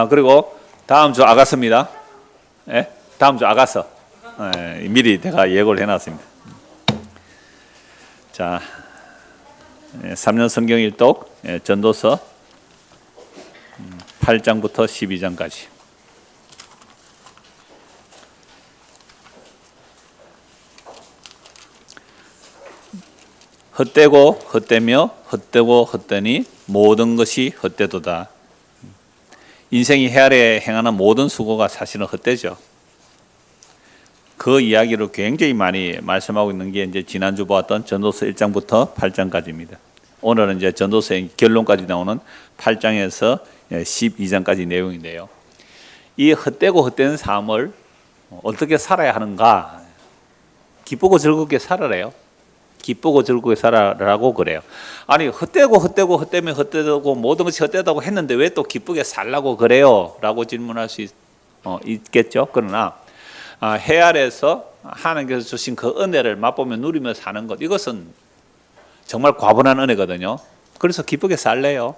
그리고 다음 주 아가서입니다. 예? 다음 주 아가서. 미리 제가 예고를 해놨습니다. 자, 3년 성경 일독 전도서 8장부터 12장까지. 헛되고 헛되며 헛되고 헛되니 모든 것이 헛되도다. 인생이 해 아래 행하는 모든 수고가 사실은 헛되죠. 그 이야기를 굉장히 많이 말씀하고 있는 게 이제 지난주 보았던 전도서 1장부터 8장까지입니다. 오늘은 이제 전도서의 결론까지 나오는 8장에서 12장까지 내용인데요. 이 헛되고 헛되는 삶을 어떻게 살아야 하는가? 기쁘고 즐겁게 살아래요. 기쁘고 즐겁게 살아라고 그래요. 아니 헛되고 헛되면 헛되고 모든 것이 헛되다고 했는데 왜 또 기쁘게 살라고 그래요? 라고 질문할 수 있겠죠. 그러나 해 아래에서 하나님께서 주신 그 은혜를 맛보며 누리며 사는 것, 이것은 정말 과분한 은혜거든요. 그래서 기쁘게 살래요.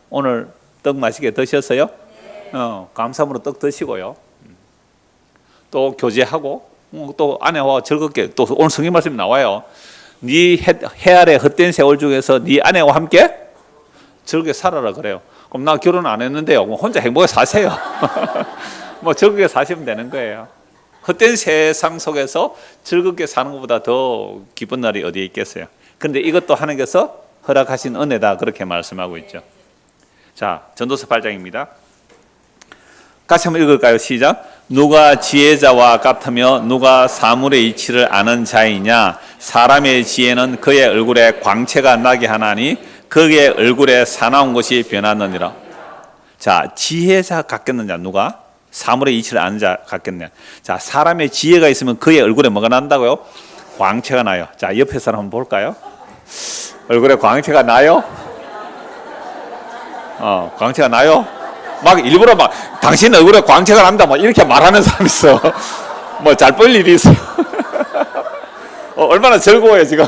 오늘 떡 맛있게 드셨어요? 감사함으로 떡 드시고요. 또 교제하고 또 아내와 즐겁게, 또 오늘 성경 말씀이 나와요. 네 해 아래 헛된 세월 중에서 네 아내와 함께 즐겁게 살아라 그래요. 그럼 나 결혼 안 했는데요. 뭐 혼자 행복하게 사세요. 뭐 즐겁게 사시면 되는 거예요. 헛된 세상 속에서 즐겁게 사는 것보다 더 기쁜 날이 어디에 있겠어요. 그런데 이것도 하나님께서 허락하신 은혜다, 그렇게 말씀하고 있죠. 자, 전도서 8장입니다. 같이 한번 읽을까요? 시작. 누가 지혜자와 같으며 누가 사물의 이치를 아는 자이냐? 사람의 지혜는 그의 얼굴에 광채가 나게 하나니 그의 얼굴에 사나운 것이 변하느니라. 자, 지혜자 같겠느냐? 누가? 사물의 이치를 아는 자 같겠느냐? 자, 사람의 지혜가 있으면 그의 얼굴에 뭐가 난다고요? 광채가 나요. 자, 옆에 사람 한번 볼까요? 얼굴에 광채가 나요? 광채가 나요? 막 일부러 막 당신 얼굴에 광채가 납니다 막 이렇게 말하는 사람 있어. 뭐 잘 볼 일이 있어요. 얼마나 즐거워요 지금.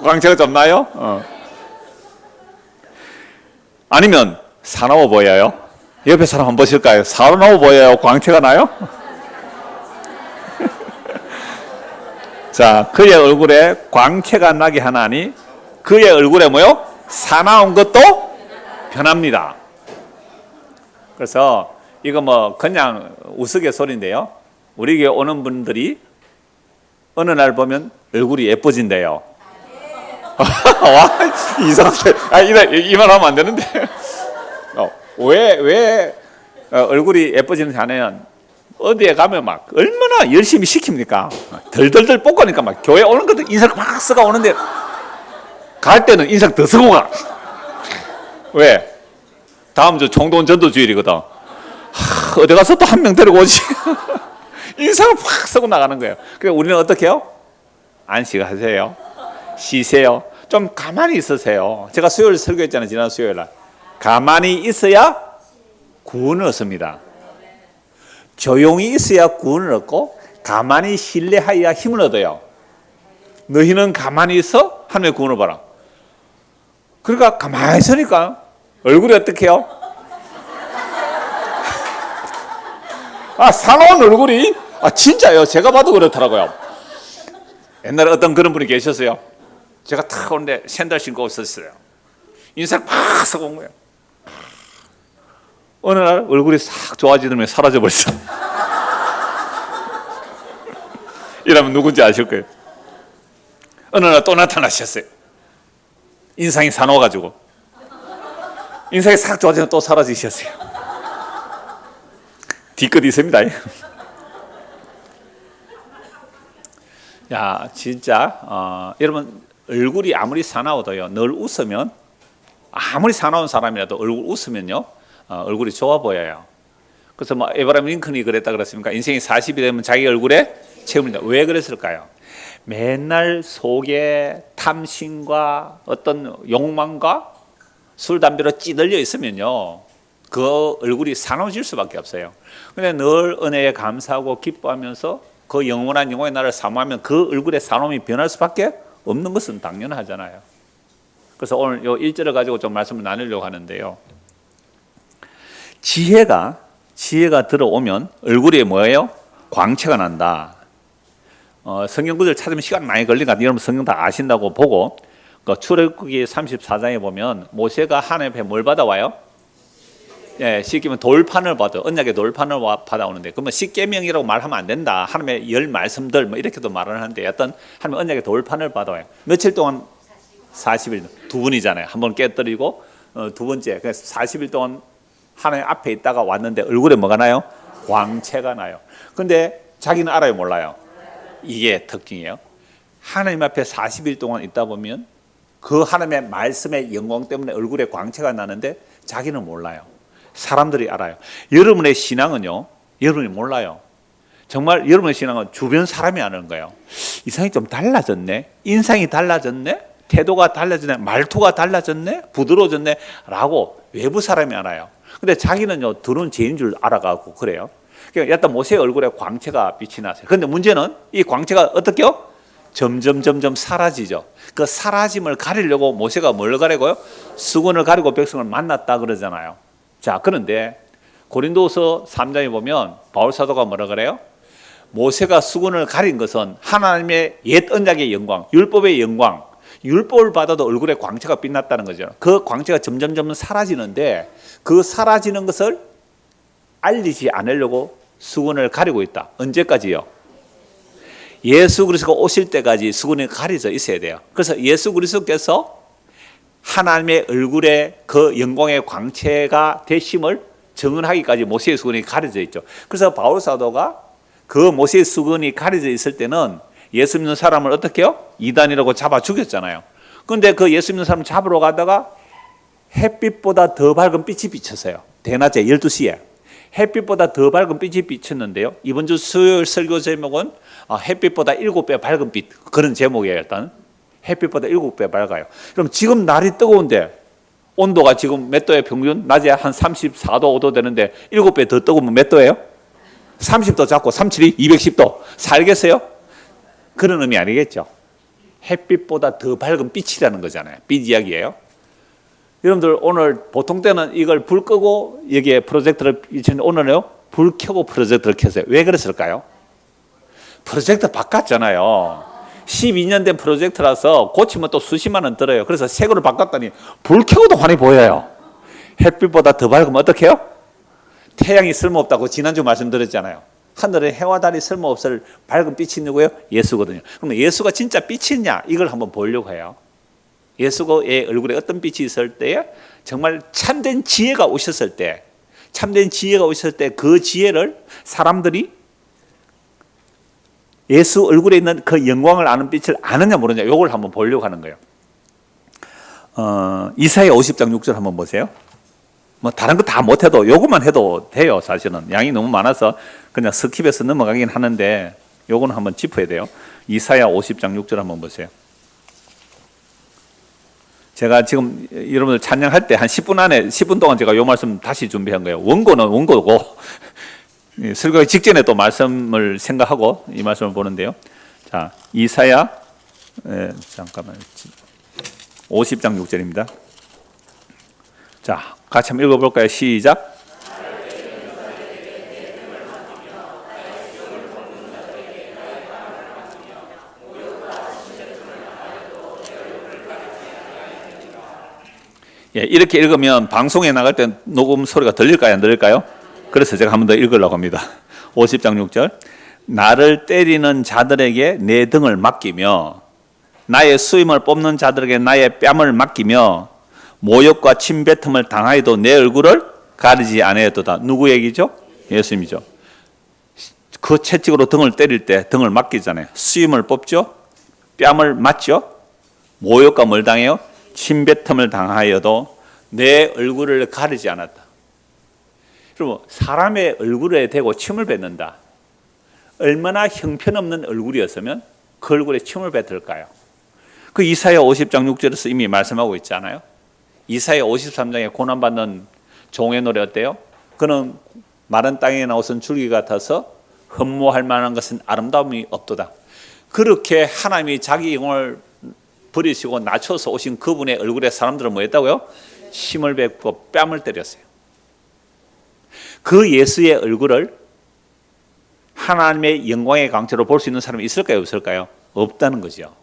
광채가 좀 나요? 아니면 사나워 보여요? 옆에 사람 한번 보실까요? 사나워 보여요? 광채가 나요? 자, 그의 얼굴에 광채가 나게 하나니 그의 얼굴에 뭐요? 사나운 것도 변합니다. 그래서 이거 뭐 그냥 우스갯소리인데요. 우리 교회 오는 분들이 어느 날 보면 얼굴이 예뻐진대요. 와, 이상하게. 이만 하면 안 되는데. 왜 얼굴이 예뻐지는지 아냐면 어디에 가면 막 얼마나 열심히 시킵니까? 덜덜덜 볶으니까 막 교회 오는 것도 인상 막 쓰고 오는데 갈 때는 인상 더 쓰고 가. 왜? 다음 주 총동 전도주일이거든. 어디 가서 또 한 명 데리고 오지. 인상을 팍 쓰고 나가는 거예요. 그래서 우리는 어떻게 해요? 안식하세요. 쉬세요. 좀 가만히 있으세요. 제가 수요일 설교했잖아요. 지난 수요일 날. 가만히 있어야 구원을 얻습니다. 조용히 있어야 구원을 얻고 가만히 신뢰하여야 힘을 얻어요. 너희는 가만히 있어? 하나님의 구원을 봐라. 그러니까 가만히 있으니까 얼굴이 어떻게 해요? 사나운 얼굴이 진짜요. 제가 봐도 그렇더라고요. 옛날에 어떤 그런 분이 계셨어요. 제가 탁 오는데 샌들 신고 있었어요. 인상 팍 쓰고 온 거예요. 어느 날 얼굴이 싹 좋아지더니 사라져버렸어. 이러면 누군지 아실 거예요. 어느 날 또 나타나셨어요. 인상이 사나워가지고 인상이 싹 좋아지면 또 사라지셨어요. 뒤끝 있습니다. 야, 진짜 여러분 얼굴이 아무리 사나워도요, 늘 웃으면, 아무리 사나운 사람이라도 얼굴 웃으면요 얼굴이 좋아 보여요. 그래서 뭐 에브라임 링컨이 그랬다 그랬습니까? 인생이 40이 되면 자기 얼굴에 채웁니다. 왜 그랬을까요? 맨날 속에 탐심과 어떤 욕망과 술, 담배로 찌들려 있으면요 그 얼굴이 사나워질 수밖에 없어요. 근데 늘 은혜에 감사하고 기뻐하면서 그 영원한 영혼의 나를 사모하면 그 얼굴의 사나움이 변할 수밖에 없는 것은 당연하잖아요. 그래서 오늘 이 1절을 가지고 좀 말씀을 나누려고 하는데요. 지혜가 들어오면 얼굴에 뭐예요? 광채가 난다. 성경 구절 찾으면 시간 많이 걸리니까 여러분 성경 다 아신다고 보고, 그 출애굽기 34장에 보면 모세가 하나님 앞에 뭘 받아와요? 예, 쉽게 돌판을 받아, 언약의 돌판을 받아오는데, 그러면 십계명이라고 말하면 안 된다. 하나님의 열 말씀들 뭐 이렇게도 말을 하는데, 어떤 하나님 언약의 돌판을 받아와요. 며칠 동안? 40일. 두 분이잖아요. 한 번 깨뜨리고 두 번째. 그래서 40일 동안 하나님 앞에 있다가 왔는데 얼굴에 뭐가 나요? 광채가 나요. 근데 자기는 알아요, 몰라요? 이게 특징이에요. 하나님 앞에 40일 동안 있다 보면 그 하나님의 말씀의 영광 때문에 얼굴에 광채가 나는데 자기는 몰라요. 사람들이 알아요. 여러분의 신앙은요, 여러분이 몰라요. 정말 여러분의 신앙은 주변 사람이 아는 거예요. 이상이 좀 달라졌네, 인상이 달라졌네, 태도가 달라졌네, 말투가 달라졌네, 부드러워졌네 라고 외부 사람이 알아요. 근데 자기는요, 들어온 죄인 줄 알아가고 그래요. 그러니까 일단 모세의 얼굴에 광채가 빛이 났어요. 그런데 문제는 이 광채가 어떻게요? 점점 사라지죠. 그 사라짐을 가리려고 모세가 뭘 가리고요? 수건을 가리고 백성을 만났다 그러잖아요. 자, 그런데 고린도서 3장에 보면 바울 사도가 뭐라 그래요? 모세가 수건을 가린 것은 하나님의 옛 언약의 영광, 율법의 영광, 율법을 받아도 얼굴에 광채가 빛났다는 거죠. 그 광채가 점점 사라지는데 그 사라지는 것을 알리지 않으려고 수건을 가리고 있다. 언제까지요? 예수 그리스도가 오실 때까지 수건이 가려져 있어야 돼요. 그래서 예수 그리스도께서 하나님의 얼굴에 그 영광의 광채가 되심을 증언하기까지 모세의 수건이 가려져 있죠. 그래서 바울 사도가 그 모세의 수건이 가려져 있을 때는 예수 믿는 사람을 어떻게 해요? 이단이라고 잡아 죽였잖아요. 그런데 그 예수 믿는 사람을 잡으러 가다가 햇빛보다 더 밝은 빛이 비쳤어요. 대낮에 12시에 햇빛보다 더 밝은 빛이 비쳤는데요, 이번 주 수요일 설교 제목은 햇빛보다 7배 밝은 빛, 그런 제목이에요. 일단 햇빛보다 7배 밝아요. 그럼 지금 날이 뜨거운데 온도가 지금 몇 도예요? 평균 낮에 한 34도 5도 되는데 7배 더 뜨거우면 몇 도예요? 30도 잡고 37이 210도 살겠어요? 그런 의미 아니겠죠. 햇빛보다 더 밝은 빛이라는 거잖아요. 빛 이야기예요. 여러분들 오늘 보통 때는 이걸 불 끄고 여기에 프로젝터를 비치는데 오늘은요, 불 켜고 프로젝터를 켰어요. 왜 그랬을까요? 프로젝터 바꿨잖아요. 12년 된 프로젝터라서 고치면 또 수십만 원 들어요. 그래서 새 거를 바꿨더니 불 켜고도 환히 보여요. 햇빛보다 더 밝으면 어떻게 해요? 태양이 쓸모없다고 지난주 말씀드렸잖아요. 하늘에 해와 달이 쓸모없을 밝은 빛이 누구예요? 예수거든요. 그럼 예수가 진짜 빛이냐? 이걸 한번 보려고 해요. 예수의 얼굴에 어떤 빛이 있을 때에 정말 참된 지혜가 오셨을 때, 그 지혜를 사람들이 예수 얼굴에 있는 그 영광을 아는 빛을 아느냐 모르냐, 이걸 한번 보려고 하는 거예요. 이사야 50장 6절 한번 보세요. 뭐 다른 거 다 못해도 요것만 해도 돼요. 사실은 양이 너무 많아서 그냥 스킵해서 넘어가긴 하는데 요거는 한번 짚어야 돼요. 이사야 50장 6절 한번 보세요. 제가 지금 여러분들 찬양할 때 한 10분 동안 제가 요 말씀 다시 준비한 거예요. 원고는 원고고 설교 직전에 또 말씀을 생각하고 이 말씀을 보는데요. 자, 이사야 잠깐만 50장 6절입니다. 자, 같이 한번 읽어볼까요? 시작. 예, 이렇게 읽으면 방송에 나갈 때 녹음 소리가 들릴까요? 안 들릴까요? 그래서 제가 한 번 더 읽으려고 합니다. 50장 6절. 나를 때리는 자들에게 내 등을 맡기며 나의 수임을 뽑는 자들에게 나의 뺨을 맡기며 모욕과 침뱉음을 당하여도 내 얼굴을 가리지 아니하였도다. 누구 얘기죠? 예수님이죠. 그 채찍으로 등을 때릴 때 등을 맡기잖아요. 수임을 뽑죠. 뺨을 맞죠. 모욕과 뭘 당해요? 침뱉음을 당하여도 내 얼굴을 가리지 않았다. 그럼 사람의 얼굴에 대고 침을 뱉는다. 얼마나 형편없는 얼굴이었으면 그 얼굴에 침을 뱉을까요? 그 이사야 50장 6절에서 이미 말씀하고 있잖아요. 이사야 53장에 고난받는 종의 노래 어때요? 그는 마른 땅에 나오선 줄기 같아서 흠모할 만한 것은 아름다움이 없도다. 그렇게 하나님이 자기 영혼을 버리시고 낮춰서 오신 그분의 얼굴에 사람들은 뭐 했다고요? 침을 뱉고 뺨을 때렸어요. 그 예수의 얼굴을 하나님의 영광의 광채로 볼 수 있는 사람이 있을까요? 없을까요? 없다는 거죠.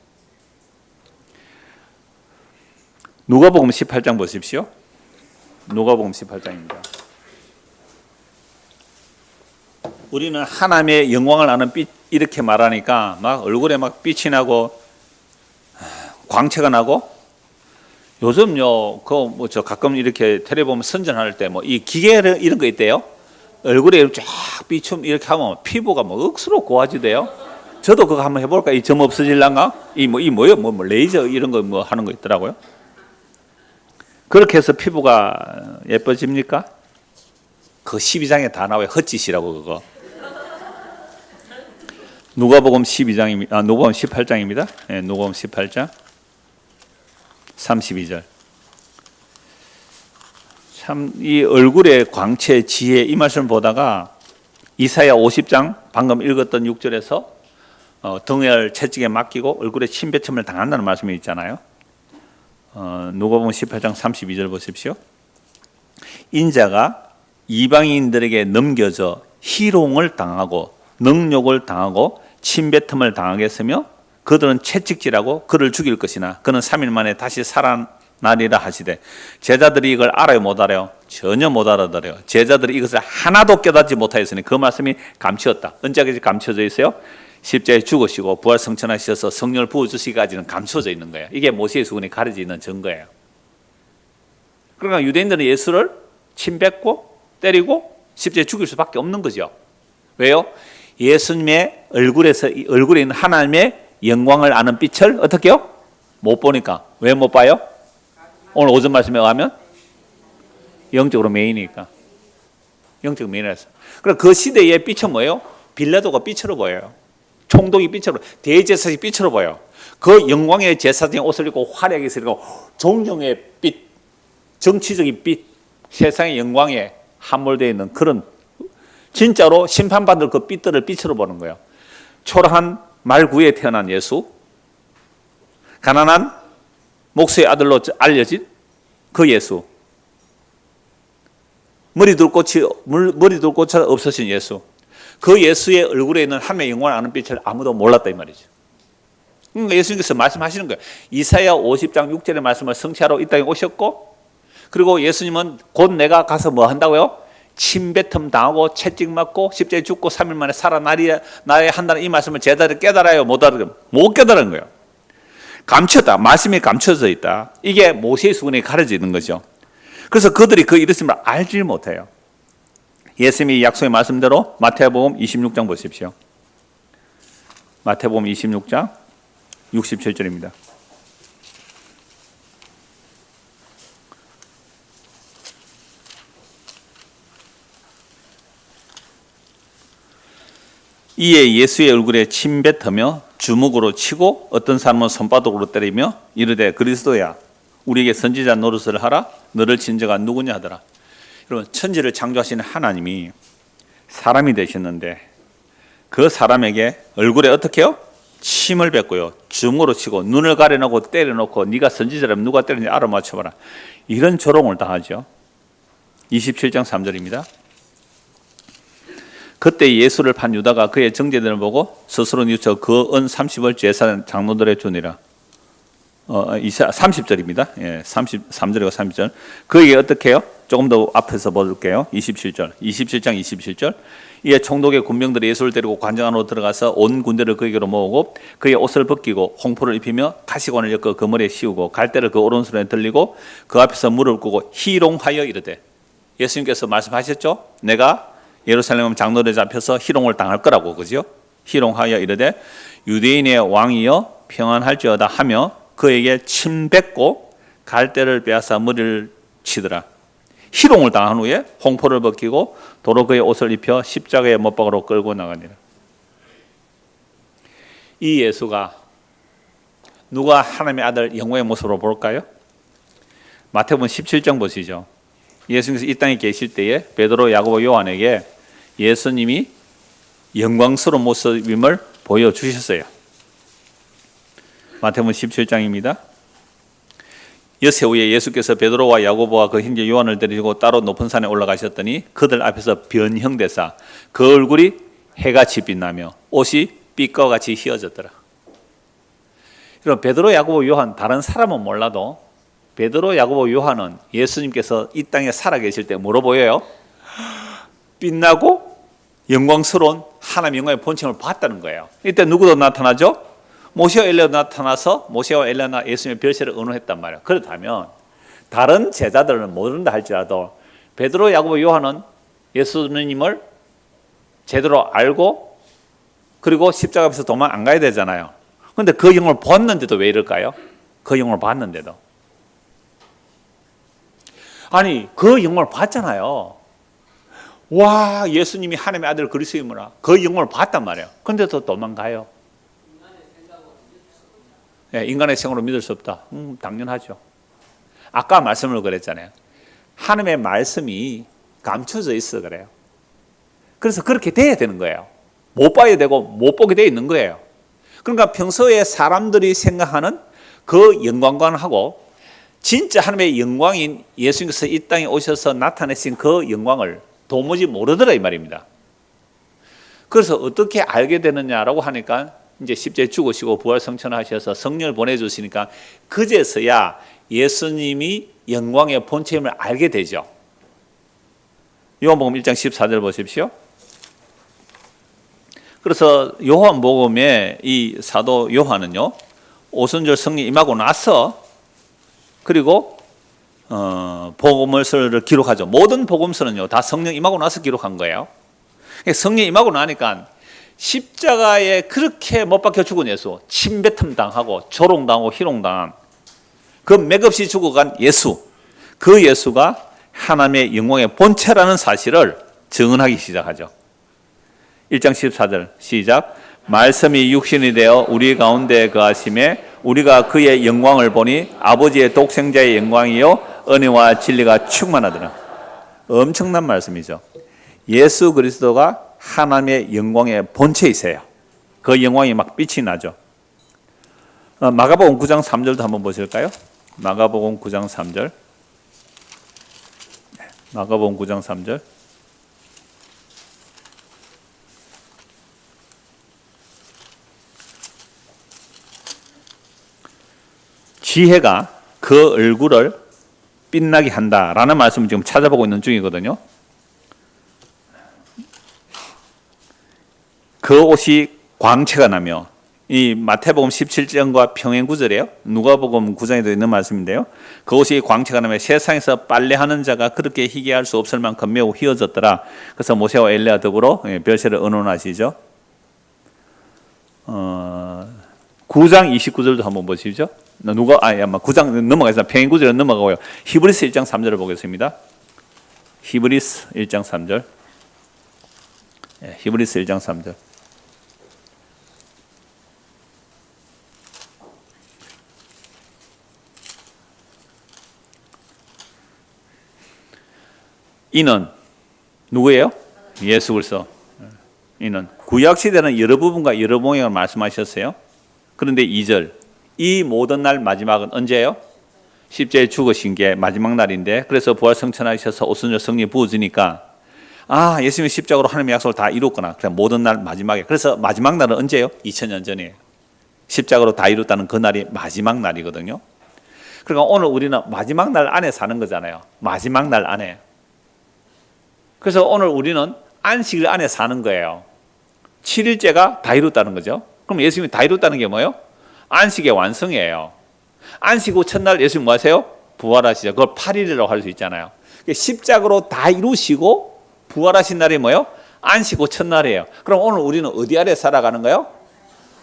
누가복음 18장 보십시오. 누가복음 18장입니다. 우리는 하나님의 영광을 아는 빛 이렇게 말하니까 막 얼굴에 막 빛이 나고 광채가 나고, 요즘요 저 가끔 이렇게 텔레비 보면 선전할 때 뭐 이 기계 이런 거 있대요. 얼굴에 쫙 비춤 이렇게 하면 피부가 뭐 억수로 고와지대요. 저도 그거 한번 해볼까? 이 점 없어질란가? 이 뭐요? 뭐 레이저 이런 거 뭐 하는 거 있더라고요. 그렇게 해서 피부가 예뻐집니까? 그 12장에 다 나와요. 헛짓이라고 그거. 누가복음 12장입니다. 누가복음 18장입니다. 네, 누가복음 18장 32절. 참 이 얼굴의 광채, 지혜 이 말씀을 보다가 이사야 50장 방금 읽었던 6절에서 등을 채찍에 맡기고 얼굴에 침뱉음을 당한다는 말씀이 있잖아요. 누가복음 18장 32절 보십시오. 인자가 이방인들에게 넘겨져 희롱을 당하고 능욕을 당하고 침뱉음을 당하겠으며 그들은 채찍질하고 그를 죽일 것이나 그는 3일 만에 다시 살아나리라 하시되 제자들이 이걸 알아요 못 알아요? 전혀 못 알아들어요. 제자들이 이것을 하나도 깨닫지 못하였으니 그 말씀이 감추었다. 언제까지 감춰져 있어요? 십자가에 죽으시고 부활 성천하셔서 성령을 부어주시기까지는 감춰져 있는 거예요. 이게 모세의 수군이 가려져 있는 증거예요. 그러니까 유대인들은 예수를 침뱉고 때리고 십자가에 죽일 수밖에 없는 거죠. 왜요? 예수님의 얼굴에 있는 하나님의 영광을 아는 빛을 어떻게 해요? 못 보니까. 왜 못 봐요? 오늘 오전 말씀에 의하면 영적으로 메인이니까. 영적 메인이라서. 그럼 그 시대의 빛은 뭐예요? 빌라도가 빛으로 보여요. 총독이 빛으로, 대제사장이 빛으로 보여요. 그 영광의 제사장의 옷을 입고 화려하게 입고 종정의 빛, 정치적인 빛, 세상의 영광에 함몰되어 있는 그런, 진짜로 심판받을 그 빛들을 빛으로 보는 거예요. 초라한 말구에 태어난 예수, 가난한 목수의 아들로 알려진 그 예수, 머리 둘 곳이 없으신 예수, 그 예수의 얼굴에 있는 하나님의 영광을 아는 빛을 아무도 몰랐다 이 말이죠. 그러니까 예수님께서 말씀하시는 거예요. 이사야 50장 6절의 말씀을 성취하러 이 땅에 오셨고, 그리고 예수님은 곧 내가 가서 뭐 한다고요? 침뱉음 당하고 채찍 맞고 십자가에 죽고 3일 만에 살아나야 한다는 이 말씀을 제자들이 깨달아요? 못 알아요? 못 깨달은 거예요. 감췄다. 말씀이 감춰져 있다. 이게 모세의 수군에 가려지는 거죠. 그래서 그들이 그 이르심을 알지 못해요. 예수님이 약속의 말씀대로 마태복음 26장 보십시오. 마태복음 26장 67절입니다. 이에 예수의 얼굴에 침뱉으며 주먹으로 치고 어떤 사람은 손바닥으로 때리며 이르되 그리스도야 우리에게 선지자 노릇을 하라. 너를 친 자가 누구냐 하더라. 여러분, 천지를 창조하시는 하나님이 사람이 되셨는데 그 사람에게 얼굴에 어떻게 해요? 침을 뱉고요, 주먹으로 치고 눈을 가려놓고 때려놓고 네가 선지자라면 누가 때리는지 알아맞혀봐라. 이런 조롱을 당하죠. 27장 3절입니다. 그때 예수를 판 유다가 그의 정죄들을 보고 스스로 뉘우쳐 그 은 30을 제사 장로들에 주니라. 30절입니다. 예, 33절이고 30절. 그에게 어떻게 해요? 조금 더 앞에서 볼게요. 27절. 27장 27절. 이에 총독의 군병들이 예수를 데리고 관장 안으로 들어가서 온 군대를 그에게로 모으고 그의 옷을 벗기고 홍포를 입히며 가시관을 엮어 그 머리에 씌우고 갈대를 그 오른손에 들리고 그 앞에서 무릎을 꿇고 희롱하여 이르되, 예수님께서 말씀하셨죠? 내가 예루살렘 장로들에 잡혀서 희롱을 당할 거라고, 그죠? 희롱하여 이르되 유대인의 왕이여 평안할지어다 하며 그에게 침 뱉고 갈대를 빼앗아 머리를 치더라. 희롱을 당한 후에 홍포를 벗기고 도로 그의 옷을 입혀 십자가에 못 박으러 끌고 나가니라. 이 예수가 누가 하나님의 아들 영광의 모습으로 볼까요? 마태복음 17장 보시죠. 예수님께서 이 땅에 계실 때에 베드로, 야고보, 요한에게 예수님이 영광스러운 모습임을 보여주셨어요. 마태복음 17장입니다. 여세 후에 예수께서 베드로와 야고보와 그 형제 요한을 데리고 따로 높은 산에 올라가셨더니 그들 앞에서 변형되사 그 얼굴이 해같이 빛나며 옷이 빛과 같이 휘어졌더라. 그럼 베드로, 야고보, 요한 다른 사람은 몰라도 베드로, 야고보, 요한은 예수님께서 이 땅에 살아계실 때 뭐로 보여요? 빛나고 영광스러운 하나님 영광의 본체를 봤다는 거예요. 이때 누구도 나타나죠? 모세와 엘리야가 나타나서 모세와 엘리야가 예수님의 별세를 의논했단 말이에요. 그렇다면 다른 제자들은 모른다 할지라도 베드로, 야고보, 요한은 예수님을 제대로 알고 그리고 십자가 앞에서 도망 안 가야 되잖아요. 그런데 그 영광을 봤는데도 왜 이럴까요? 그 영광을 봤는데도. 아니 그 영광을 봤잖아요. 와, 예수님이 하나님의 아들 그리스도이구나. 그 영광을 봤단 말이에요. 그런데도 도망가요. 인간의 생으로 믿을 수 없다. 당연하죠. 아까 말씀을 그랬잖아요. 하나님의 말씀이 감춰져 있어 그래요. 그래서 그렇게 돼야 되는 거예요. 못 봐야 되고 못 보게 돼 있는 거예요. 그러니까 평소에 사람들이 생각하는 그 영광관하고 진짜 하나님의 영광인 예수님께서 이 땅에 오셔서 나타내신 그 영광을 도무지 모르더라 이 말입니다. 그래서 어떻게 알게 되느냐라고 하니까 이제 십자가에 죽으시고 부활 성천하셔서 성령을 보내주시니까 그제서야 예수님이 영광의 본체임을 알게 되죠. 요한복음 1장 14절 보십시오. 그래서 요한복음의 이 사도 요한은요, 오순절 성령 임하고 나서 그리고 복음서를 기록하죠. 모든 복음서는요 다 성령 임하고 나서 기록한 거예요. 성령 임하고 나니까 십자가에 그렇게 못 박혀 죽은 예수, 침뱉음 당하고 조롱당하고 희롱당한 그 맥없이 죽어간 예수, 그 예수가 하나님의 영광의 본체라는 사실을 증언하기 시작하죠. 1장 14절 시작. 말씀이 육신이 되어 우리 가운데 거하심에 우리가 그의 영광을 보니 아버지의 독생자의 영광이요 은혜와 진리가 충만하더라. 엄청난 말씀이죠. 예수 그리스도가 하나님의 영광의 본체이세요. 그 영광이 막 빛이 나죠. 마가복음 9장 3절도 한번 보실까요? 마가복음 9장 3절. 마가복음 9장 3절. 지혜가 그 얼굴을 빛나게 한다라는 말씀을 지금 찾아보고 있는 중이거든요. 그 옷이 광채가 나며, 이 마태복음 17장과 평행 구절이에요. 누가복음 9장에도 있는 말씀인데요. 그 옷이 광채가 나며 세상에서 빨래하는 자가 그렇게 희귀할 수 없을 만큼 매우 휘어졌더라. 그래서 모세와 엘리야 더불어 별세를 의논하시죠. 9장 29절도 한번 보시죠. 9장 넘어가서 평행 구절은 넘어가고요. 히브리서 1장 3절을 보겠습니다. 히브리서 1장 3절. 히브리서 1장 3절. 이는 누구예요? 예수 그리스도. 이는 구약 시대는 여러 부분과 여러 모양을 말씀하셨어요. 그런데 2절, 이 모든 날 마지막은 언제예요? 십자가에 죽으신 게 마지막 날인데, 그래서 부활 성천하셔서 오순절 성령이 부어지니까 예수님이 십자가로 하나님의 약속을 다 이뤘구나. 그냥 모든 날 마지막에. 그래서 마지막 날은 언제예요? 2000년 전이에요. 십자가로 다 이뤘다는 그 날이 마지막 날이거든요. 그러니까 오늘 우리는 마지막 날 안에 사는 거잖아요. 마지막 날 안에. 그래서 오늘 우리는 안식일 안에 사는 거예요. 7일째가 다 이뤘다는 거죠. 그럼 예수님이 다 이뤘다는 게 뭐예요? 안식의 완성이에요. 안식 후 첫날 예수님 뭐 하세요? 부활하시죠. 그걸 8일이라고 할 수 있잖아요. 십자가로 다 이루시고 부활하신 날이 뭐예요? 안식 후 첫날이에요. 그럼 오늘 우리는 어디 아래 살아가는 거예요?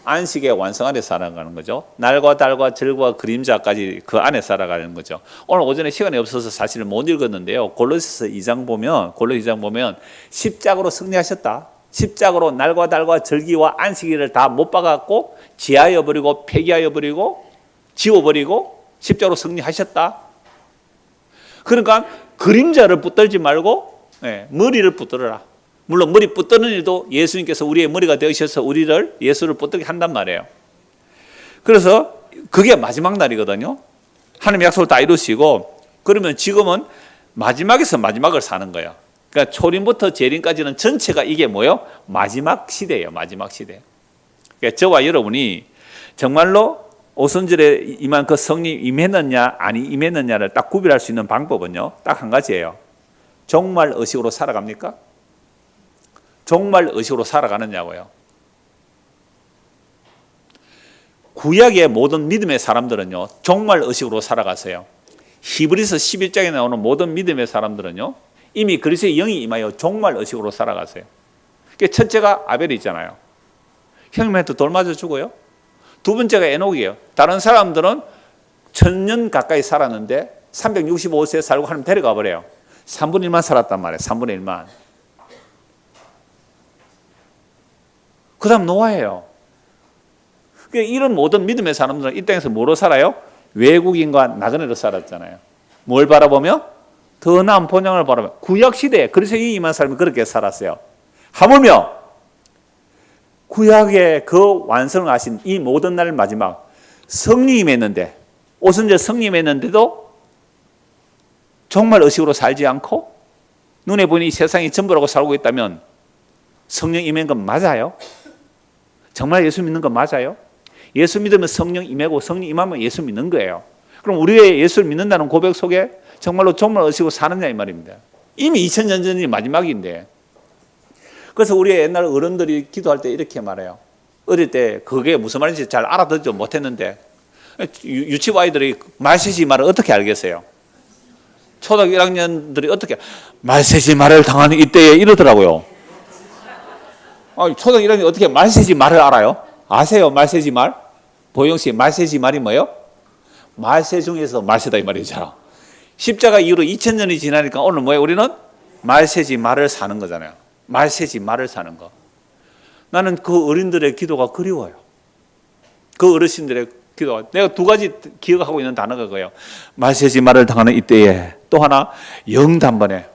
안식의 완성 안에 살아가는 거죠. 날과 달과 절과 그림자까지 그 안에 살아가는 거죠. 오늘 오전에 시간이 없어서 사실 못 읽었는데요. 골로새서 2장 보면 십자가로 승리하셨다. 십자가로 날과 달과 절기와 안식일을 다 못 박았고 지하여 버리고 폐기하여 버리고 지워버리고 십자가로 승리하셨다. 그러니까 그림자를 붙들지 말고 머리를 붙들어라. 물론 머리 붙드는 일도 예수님께서 우리의 머리가 되셔서 예수를 붙들게 한단 말이에요. 그래서 그게 마지막 날이거든요. 하나님 약속을 다 이루시고, 그러면 지금은 마지막에서 마지막을 사는 거예요. 그러니까 초림부터 재림까지는 전체가 이게 뭐예요? 마지막 시대예요. 마지막 시대. 그러니까 저와 여러분이 정말로 오순절에 임한 그 성령 임했느냐 아니 임했느냐를 딱 구별할 수 있는 방법은요, 딱 한 가지예요. 종말 의식으로 살아갑니까? 종말 의식으로 살아가느냐고요. 구약의 모든 믿음의 사람들은요, 종말 의식으로 살아가세요. 히브리서 11장에 나오는 모든 믿음의 사람들은요, 이미 그리스도의 영이 임하여 종말 의식으로 살아가세요. 그러니까 첫째가 아벨이잖아요. 형님한테 돌 맞아 죽어요. 두 번째가 에녹이에요. 다른 사람들은 1000년 가까이 살았는데 365세 살고 하나님 데려가 버려요. 3분의 1만 살았단 말이에요. 3분의 1만. 그 다음 노아예요. 그러니까 이런 모든 믿음의 사람들은 이 땅에서 뭐로 살아요? 외국인과 나그네로 살았잖아요. 뭘 바라보며? 더 나은 본향을 바라보며. 구약시대에 그리스도의 임한 사람이 그렇게 살았어요. 하물며 구약의 그 완성을 하신 이 모든 날 마지막 성령이 임했는데, 오순절 성령이 임했는데도 정말 의식으로 살지 않고 눈에 보이는 이 세상이 전부라고 살고 있다면 성령 임한 건 맞아요? 정말 예수 믿는 건 맞아요? 예수 믿으면 성령 임하고 성령 임하면 예수 믿는 거예요. 그럼 우리의 예수를 믿는다는 고백 속에 정말로 정말 의식으로 사느냐 이 말입니다. 이미 2000년 전이 마지막인데. 그래서 우리 옛날 어른들이 기도할 때 이렇게 말해요. 어릴 때 그게 무슨 말인지 잘 알아듣지 못했는데 유치부 아이들이 말세지 말을 어떻게 알겠어요? 초등학교 1학년들이 어떻게 말세지 말을 당하는 이때에 이러더라고요. 초등학교 1학년이 어떻게 말세지 말을 알아요? 아세요? 말세지 말? 보영 씨, 말세지 말이 뭐예요? 말세 중에서 말세다 이 말이잖아. 십자가 이후로 2000년이 지나니까 오늘 뭐예요? 우리는 말세지 말을 사는 거잖아요. 말세지 말을 사는 거. 나는 그 어린들의 기도가 그리워요. 그 어르신들의 기도가. 내가 두 가지 기억하고 있는 단어가 그거예요. 말세지 말을 당하는 이때에, 또 하나 영단번에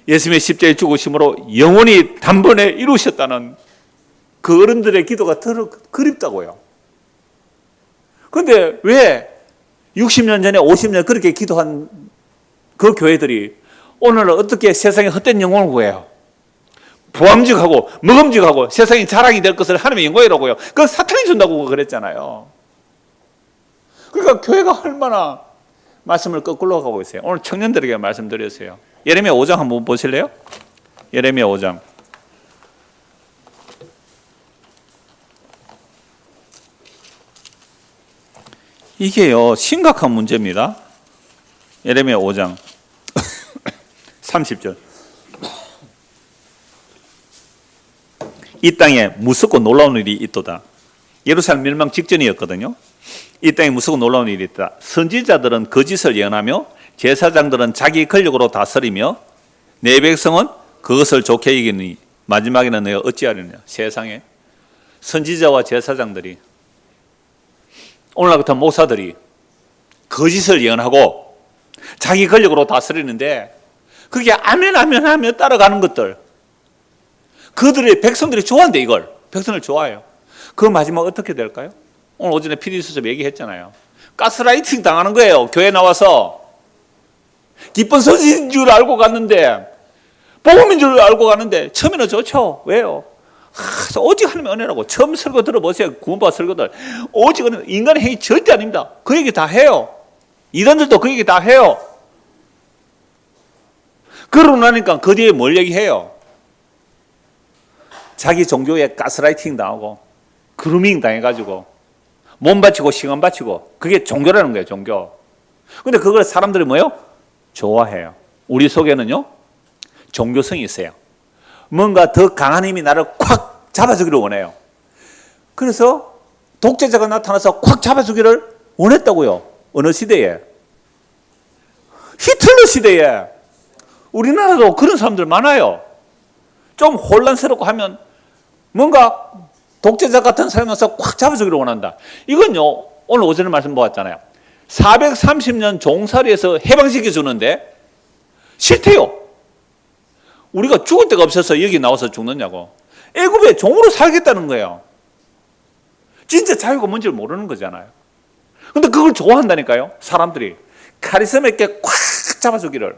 예수님의 십자가의 죽으심으로 영원히 단번에 이루셨다는 그 어른들의 기도가 더 그립다고요. 그런데 왜 60년 전에 50년 그렇게 기도한 그 교회들이 오늘은 어떻게 세상에 헛된 영혼을 구해요? 부함직하고 먹음직하고 세상이 자랑이 될 것을 하나님의 영광이라고요. 그건 사탄이 준다고 그랬잖아요. 그러니까 교회가 얼마나 말씀을 거꾸로 가고 있어요. 오늘 청년들에게 말씀드렸어요. 예레미야 5장 한번 보실래요? 예레미야 5장. 이게요, 심각한 문제입니다. 예레미야 5장 30절. 이 땅에 무섭고 놀라운 일이 있도다. 예루살렘 멸망 직전이었거든요. 이 땅에 무섭고 놀라운 일이 있다. 선지자들은 거짓을 예언하며 제사장들은 자기 권력으로 다스리며 내 백성은 그것을 좋게 여기니 마지막에는 내가 어찌하려냐. 세상에 선지자와 제사장들이, 오늘날 같은 목사들이 거짓을 예언하고 자기 권력으로 다스리는데, 그게 아멘 하며 따라가는 것들, 그들의 백성들이 좋아한대. 이걸 백성을 좋아해요. 그 마지막 어떻게 될까요? 오늘 오전에 PD수첩 얘기했잖아요. 가스라이팅 당하는 거예요. 교회 나와서 기쁜 소식인 줄 알고 갔는데, 복음인 줄 알고 갔는데 처음에는 좋죠. 왜요? 오직 하나님의 은혜라고. 처음 설교 들어보세요. 구원파 설교들. 오직 은혜, 인간의 행위 절대 아닙니다. 그 얘기 다 해요. 이단들도 그 얘기 다 해요. 그러고 나니까 그 뒤에 뭘 얘기해요? 자기 종교에 가스라이팅 당하고 그루밍 당해가지고 몸 바치고 시간 바치고, 그게 종교라는 거예요. 종교. 근데 그걸 사람들이 뭐예요? 좋아해요. 우리 속에는요, 종교성이 있어요. 뭔가 더 강한 힘이 나를 콱 잡아주기를 원해요. 그래서 독재자가 나타나서 콱 잡아주기를 원했다고요. 어느 시대에? 히틀러 시대에. 우리나라도 그런 사람들 많아요. 좀 혼란스럽고 하면 뭔가 독재자 같은 사람이 와서 콱 잡아주기를 원한다. 이건요, 오늘 오전에 말씀 보았잖아요. 430년 종살이에서 해방시켜 주는데 싫대요. 우리가 죽을 데가 없어서 여기 나와서 죽느냐고. 애굽에 종으로 살겠다는 거예요. 진짜 자유가 뭔지를 모르는 거잖아요. 근데 그걸 좋아한다니까요. 사람들이 카리스마 있게 꽉 잡아주기를.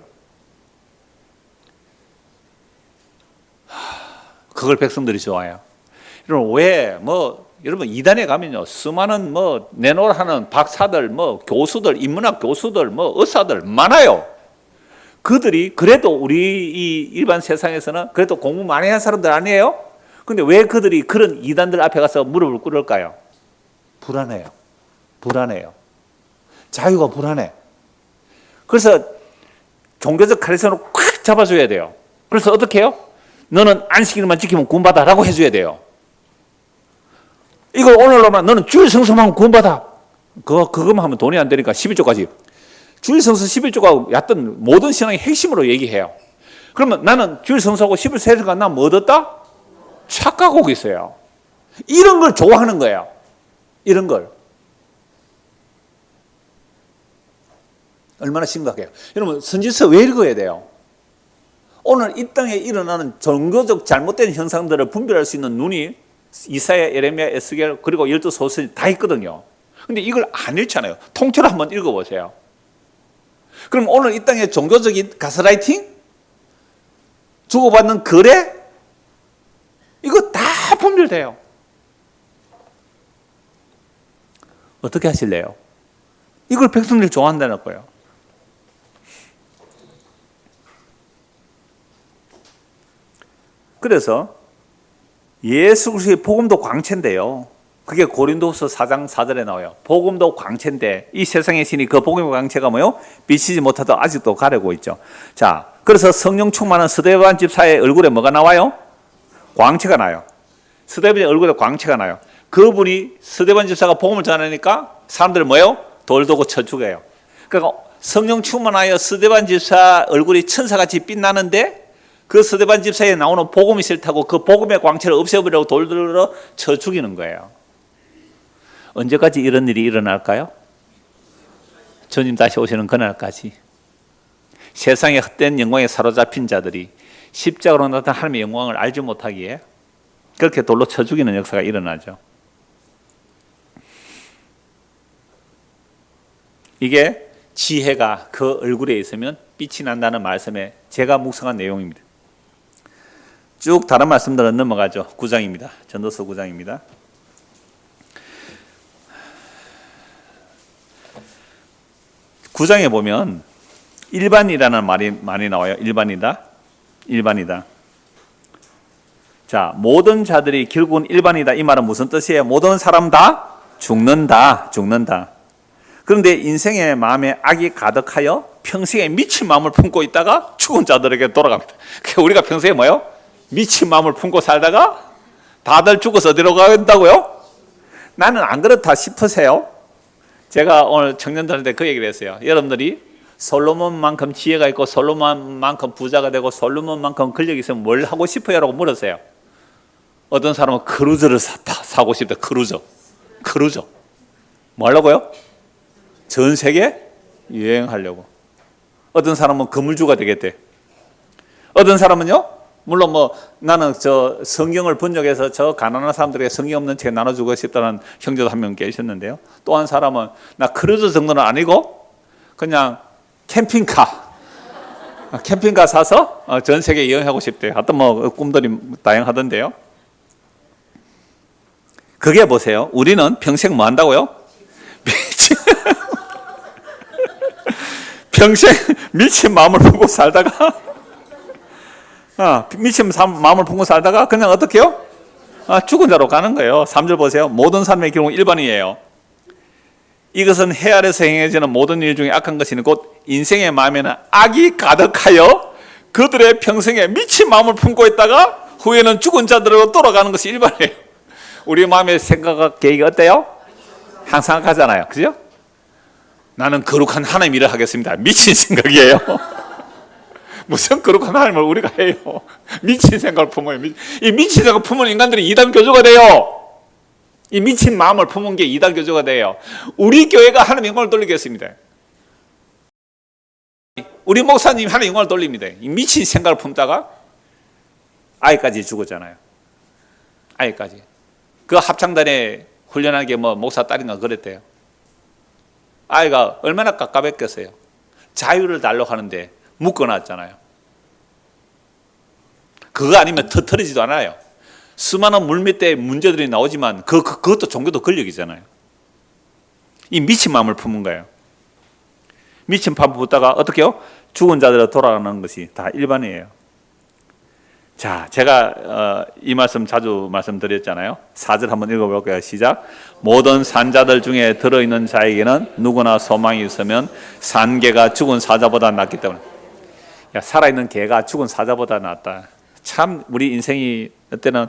그걸 백성들이 좋아해요. 여러분 왜 여러분 이단에 가면요 수많은 내노라하는 박사들, 교수들, 인문학 교수들, 의사들 많아요. 그들이 그래도 우리 이 일반 세상에서는 그래도 공부 많이 한 사람들 아니에요? 근데 왜 그들이 그런 이단들 앞에 가서 무릎을 꿇을까요? 불안해요. 자유가 불안해. 그래서 종교적 카리스마로 꽉 잡아줘야 돼요. 그래서 어떻게 해요? 너는 안식일만 지키면 구원받아라고 해줘야 돼요. 이거 오늘로만 너는 주일 성수만 구원받아. 그거만 하면 돈이 안 되니까 11조까지. 주일 성수 11조가 얕던 모든 신앙의 핵심으로 얘기해요. 그러면 나는 주일 성수하고 11세일간 나 뭐 얻었다? 착각하고 있어요. 이런 걸 좋아하는 거예요. 이런 걸. 얼마나 심각해요. 여러분 선지서 왜 읽어야 돼요? 오늘 이 땅에 일어나는 종교적 잘못된 현상들을 분별할 수 있는 눈이 이사야, 예레미야, 에스겔 그리고 12소설 다 있거든요. 근데 이걸 안 읽잖아요. 통째로 한번 읽어보세요. 그럼 오늘 이 땅에 종교적인 가스라이팅? 주고받는 거래? 이거 다 분별돼요. 어떻게 하실래요? 이걸 백성들이 좋아한다는 거예요. 그래서 예수 그리스도의 복음도 광채인데요. 그게 고린도후서 4장 4절에 나와요. 복음도 광채인데 이 세상의 신이 그 복음의 광채가 뭐요? 비치지 못하도 아직도 가려고 있죠. 자, 그래서 성령 충만한 스데반 집사의 얼굴에 뭐가 나와요? 광채가 나요. 스데반의 얼굴에 광채가 나요. 그분이 스데반 집사가 복음을 전하니까 사람들이 뭐예요? 돌 도고 쳐 죽여요. 그러니까 성령 충만하여 스데반 집사 얼굴이 천사같이 빛나는데 그 스데반 집사에 나오는 복음이 싫다고 그 복음의 광채를 없애버리려고 돌들어 쳐 죽이는 거예요. 언제까지 이런 일이 일어날까요? 주님 다시 오시는 그날까지. 세상의 헛된 영광에 사로잡힌 자들이 십자가로 나타난 하나님의 영광을 알지 못하기에 그렇게 돌로 쳐 죽이는 역사가 일어나죠. 이게 지혜가 그 얼굴에 있으면 빛이 난다는 말씀에 제가 묵상한 내용입니다. 쭉 다른 말씀들은 넘어가죠. 9장입니다. 전도서 9장입니다. 구장에 보면 일반이라는 말이 많이 나와요. 일반이다. 자, 모든 자들이 결국은 일반이다. 이 말은 무슨 뜻이에요? 모든 사람 다 죽는다. 그런데 인생의 마음에 악이 가득하여 평생에 미친 마음을 품고 있다가 죽은 자들에게 돌아갑니다. 그러니까 우리가 평생에 뭐요? 미친 마음을 품고 살다가 다들 죽어서 어디로 간다고요? 나는 안 그렇다 싶으세요? 제가 오늘 청년들한테 그 얘기를 했어요. 여러분들이 솔로몬만큼 지혜가 있고 솔로몬만큼 부자가 되고 솔로몬만큼 권력이 있으면 뭘 하고 싶어요? 라고 물었어요. 어떤 사람은 크루즈를 사고 싶다. 크루저. 뭐 하려고요? 전 세계 여행하려고. 어떤 사람은 건물주가 되겠대. 어떤 사람은요? 물론 나는 저 성경을 번역해서 저 가난한 사람들에게 성경 없는 책 나눠주고 싶다는 형제도 한 명 계셨는데요. 또 한 사람은 나 크루즈 정도는 아니고 그냥 캠핑카 사서 전 세계 여행하고 싶대요. 하여튼 꿈들이 다양하던데요. 그게 보세요. 우리는 평생 뭐 한다고요? 평생 미친 마음을 품고 살다가 미친 마음을 품고 살다가 그냥 어떻게 해요? 죽은 자로 가는 거예요. 3절 보세요. 모든 사람의 경우 일반이에요. 이것은 해 아래서 행해지는 모든 일 중에 악한 것이니 곧 인생의 마음에는 악이 가득하여 그들의 평생에 미친 마음을 품고 있다가 후에는 죽은 자들로 돌아가는 것이 일반이에요. 우리 마음의 생각과 계획이 어때요? 항상 하잖아요. 그죠? 나는 거룩한 하나님 일을 하겠습니다. 미친 생각이에요. 무슨 거룩한 하나님을 우리가 해요? 미친 생각을 품어요. 이 미친 생각을 품은 인간들이 이단 교주가 돼요. 이 미친 마음을 품은 게 이단 교주가 돼요. 우리 교회가 하나님 영광을 돌리겠습니다. 우리 목사님 하나님 영광을 돌립니다. 이 미친 생각을 품다가 아이까지 죽었잖아요. 아이까지. 그 합창단에 훈련한 게 목사 딸인가 그랬대요. 아이가 얼마나 깝깝했겠어요. 자유를 달라고 하는데 묶어놨잖아요. 그거 아니면 터뜨리지도 않아요. 수많은 물밑에 문제들이 나오지만 그것도 종교도 권력이잖아요. 이 미친 마음을 품은 거예요. 미친 마음을 품다가 어떻게요? 죽은 자들로 돌아가는 것이 다 일반이에요. 자, 제가 이 말씀 자주 말씀드렸잖아요. 4절 한번 읽어볼까요? 시작. 모든 산자들 중에 들어있는 자에게는 누구나 소망이 있으면 산 개가 죽은 사자보다 낫기 때문에. 야, 살아있는 개가 죽은 사자보다 낫다. 참 우리 인생이 그때는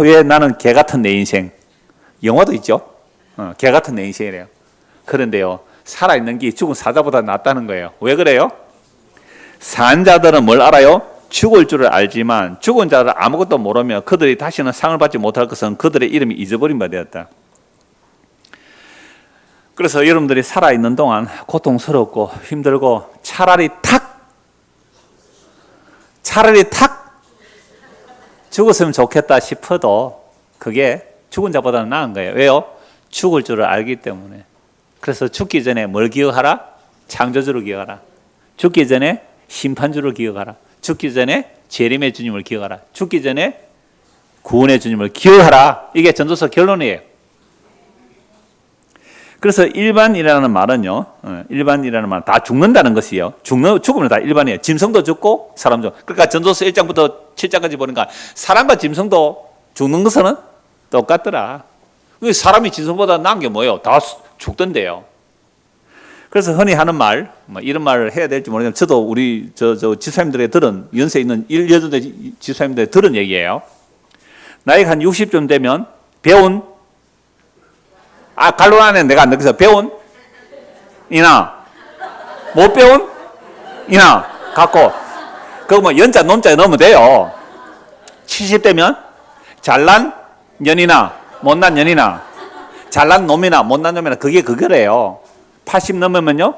왜 나는 개 같은 내 인생. 영화도 있죠. 개 같은 내 인생이래요. 그런데요, 살아있는 게 죽은 사자보다 낫다는 거예요. 왜 그래요? 산자들은 뭘 알아요? 죽을 줄을 알지만 죽은 자를 아무것도 모르며 그들이 다시는 상을 받지 못할 것은 그들의 이름이 잊어버린 바 되었다. 그래서 여러분들이 살아있는 동안 고통스럽고 힘들고 차라리 탁 죽었으면 좋겠다 싶어도 그게 죽은 자보다는 나은 거예요. 왜요? 죽을 줄을 알기 때문에. 그래서 죽기 전에 뭘 기억하라? 창조주를 기억하라. 죽기 전에 심판주를 기억하라. 죽기 전에 재림의 주님을 기억하라. 죽기 전에 구원의 주님을 기억하라. 이게 전도서 결론이에요. 그래서 일반이라는 말은요, 일반이라는 말은 다 죽는다는 것이요. 죽으면 다 일반이에요. 짐승도 죽고 사람도. 그러니까 전도서 1장부터 7장까지 보니까 사람과 짐승도 죽는 것은 똑같더라. 사람이 짐승보다 나은 게 뭐예요? 다 죽던데요. 그래서 흔히 하는 말, 이런 말을 해야 될지 모르겠는데, 저도 우리 지사님들의 들은, 연세 있는 1여전대 지사님들의 들은 얘기예요. 나이가 한 60쯤 되면 배운, 갈로 안에 내가 안 느껴서 배운? 이나, 못 배운? 이나, 갖고, 그거 뭐 연자, 논자에 넣으면 돼요. 70대면 잘난 년이나, 못난 년이나, 잘난 놈이나, 못난 놈이나, 그게 그거래요. 80 넘으면요,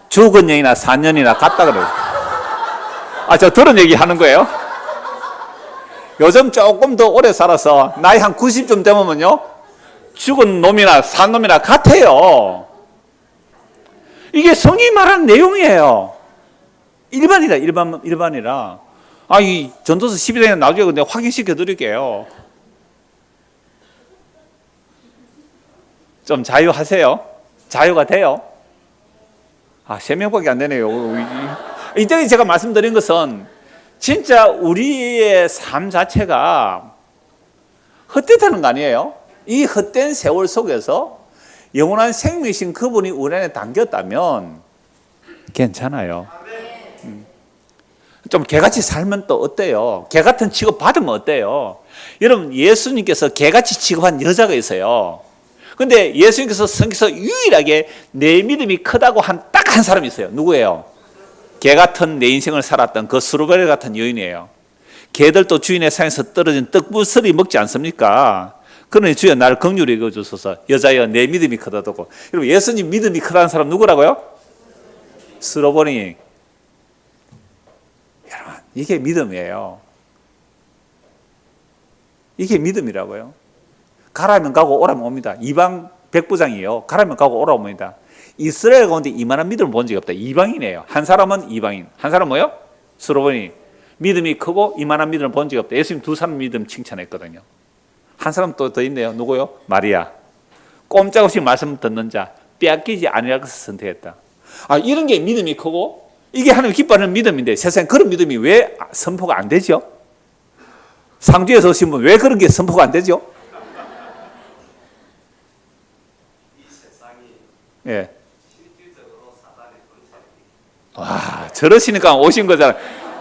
죽은 년이나 산 년이나 같다 그래요. 저 들은 얘기 하는 거예요. 요즘 조금 더 오래 살아서 나이 한 90쯤 되면요, 죽은 놈이나 산 놈이나 같아요. 이게 성이 말하는 내용이에요. 일반이라. 이 전도서 12장에 나중에 근데 확인시켜 드릴게요. 좀 자유하세요. 자유가 돼요. 3명밖에 안 되네요. 이때 제가 말씀드린 것은 진짜 우리의 삶 자체가 헛되다는 거 아니에요? 이 헛된 세월 속에서 영원한 생명이신 그분이 우리 안에 담겼다면 괜찮아요. 좀 개같이 살면 또 어때요? 개 같은 취급 받으면 어때요? 여러분, 예수님께서 개같이 취급한 여자가 있어요. 근데 예수님께서 성경에서 유일하게 내 믿음이 크다고 딱 한 사람이 있어요. 누구예요? 개 같은 내 인생을 살았던 그 수르바벨 같은 여인이에요. 개들도 주인의 상에서 떨어진 떡부스리 먹지 않습니까? 그러니 주여 나를 긍휼히 여겨주소서. 여자여 내 믿음이 크다고. 여러분, 예수님 믿음이 크다는 사람 누구라고요? 수르바벨이. 여러분, 이게 믿음이에요. 이게 믿음이라고요. 가라면 가고 오라면 옵니다. 이방 백부장이에요. 가라면 가고 오라면 옵니다. 이스라엘 가운데 이만한 믿음을 본 적이 없다. 이방인이에요. 한 사람은 이방인. 한 사람은 뭐요? 수르바벨이. 믿음이 크고 이만한 믿음을 본 적이 없다. 예수님 2사람 믿음 칭찬했거든요. 한 사람 또 더 있네요. 누구요? 마리아. 꼼짝없이 말씀 듣는 자, 빼앗기지 아니할 것을 선택했다. 이런 게 믿음이 크고 이게 하나님 기뻐하는 믿음인데 세상에 그런 믿음이 왜 선포가 안 되죠? 상주에서 오신 분 왜 그런 게 선포가 안 되죠? 예. 저러시니까 오신 거잖아요.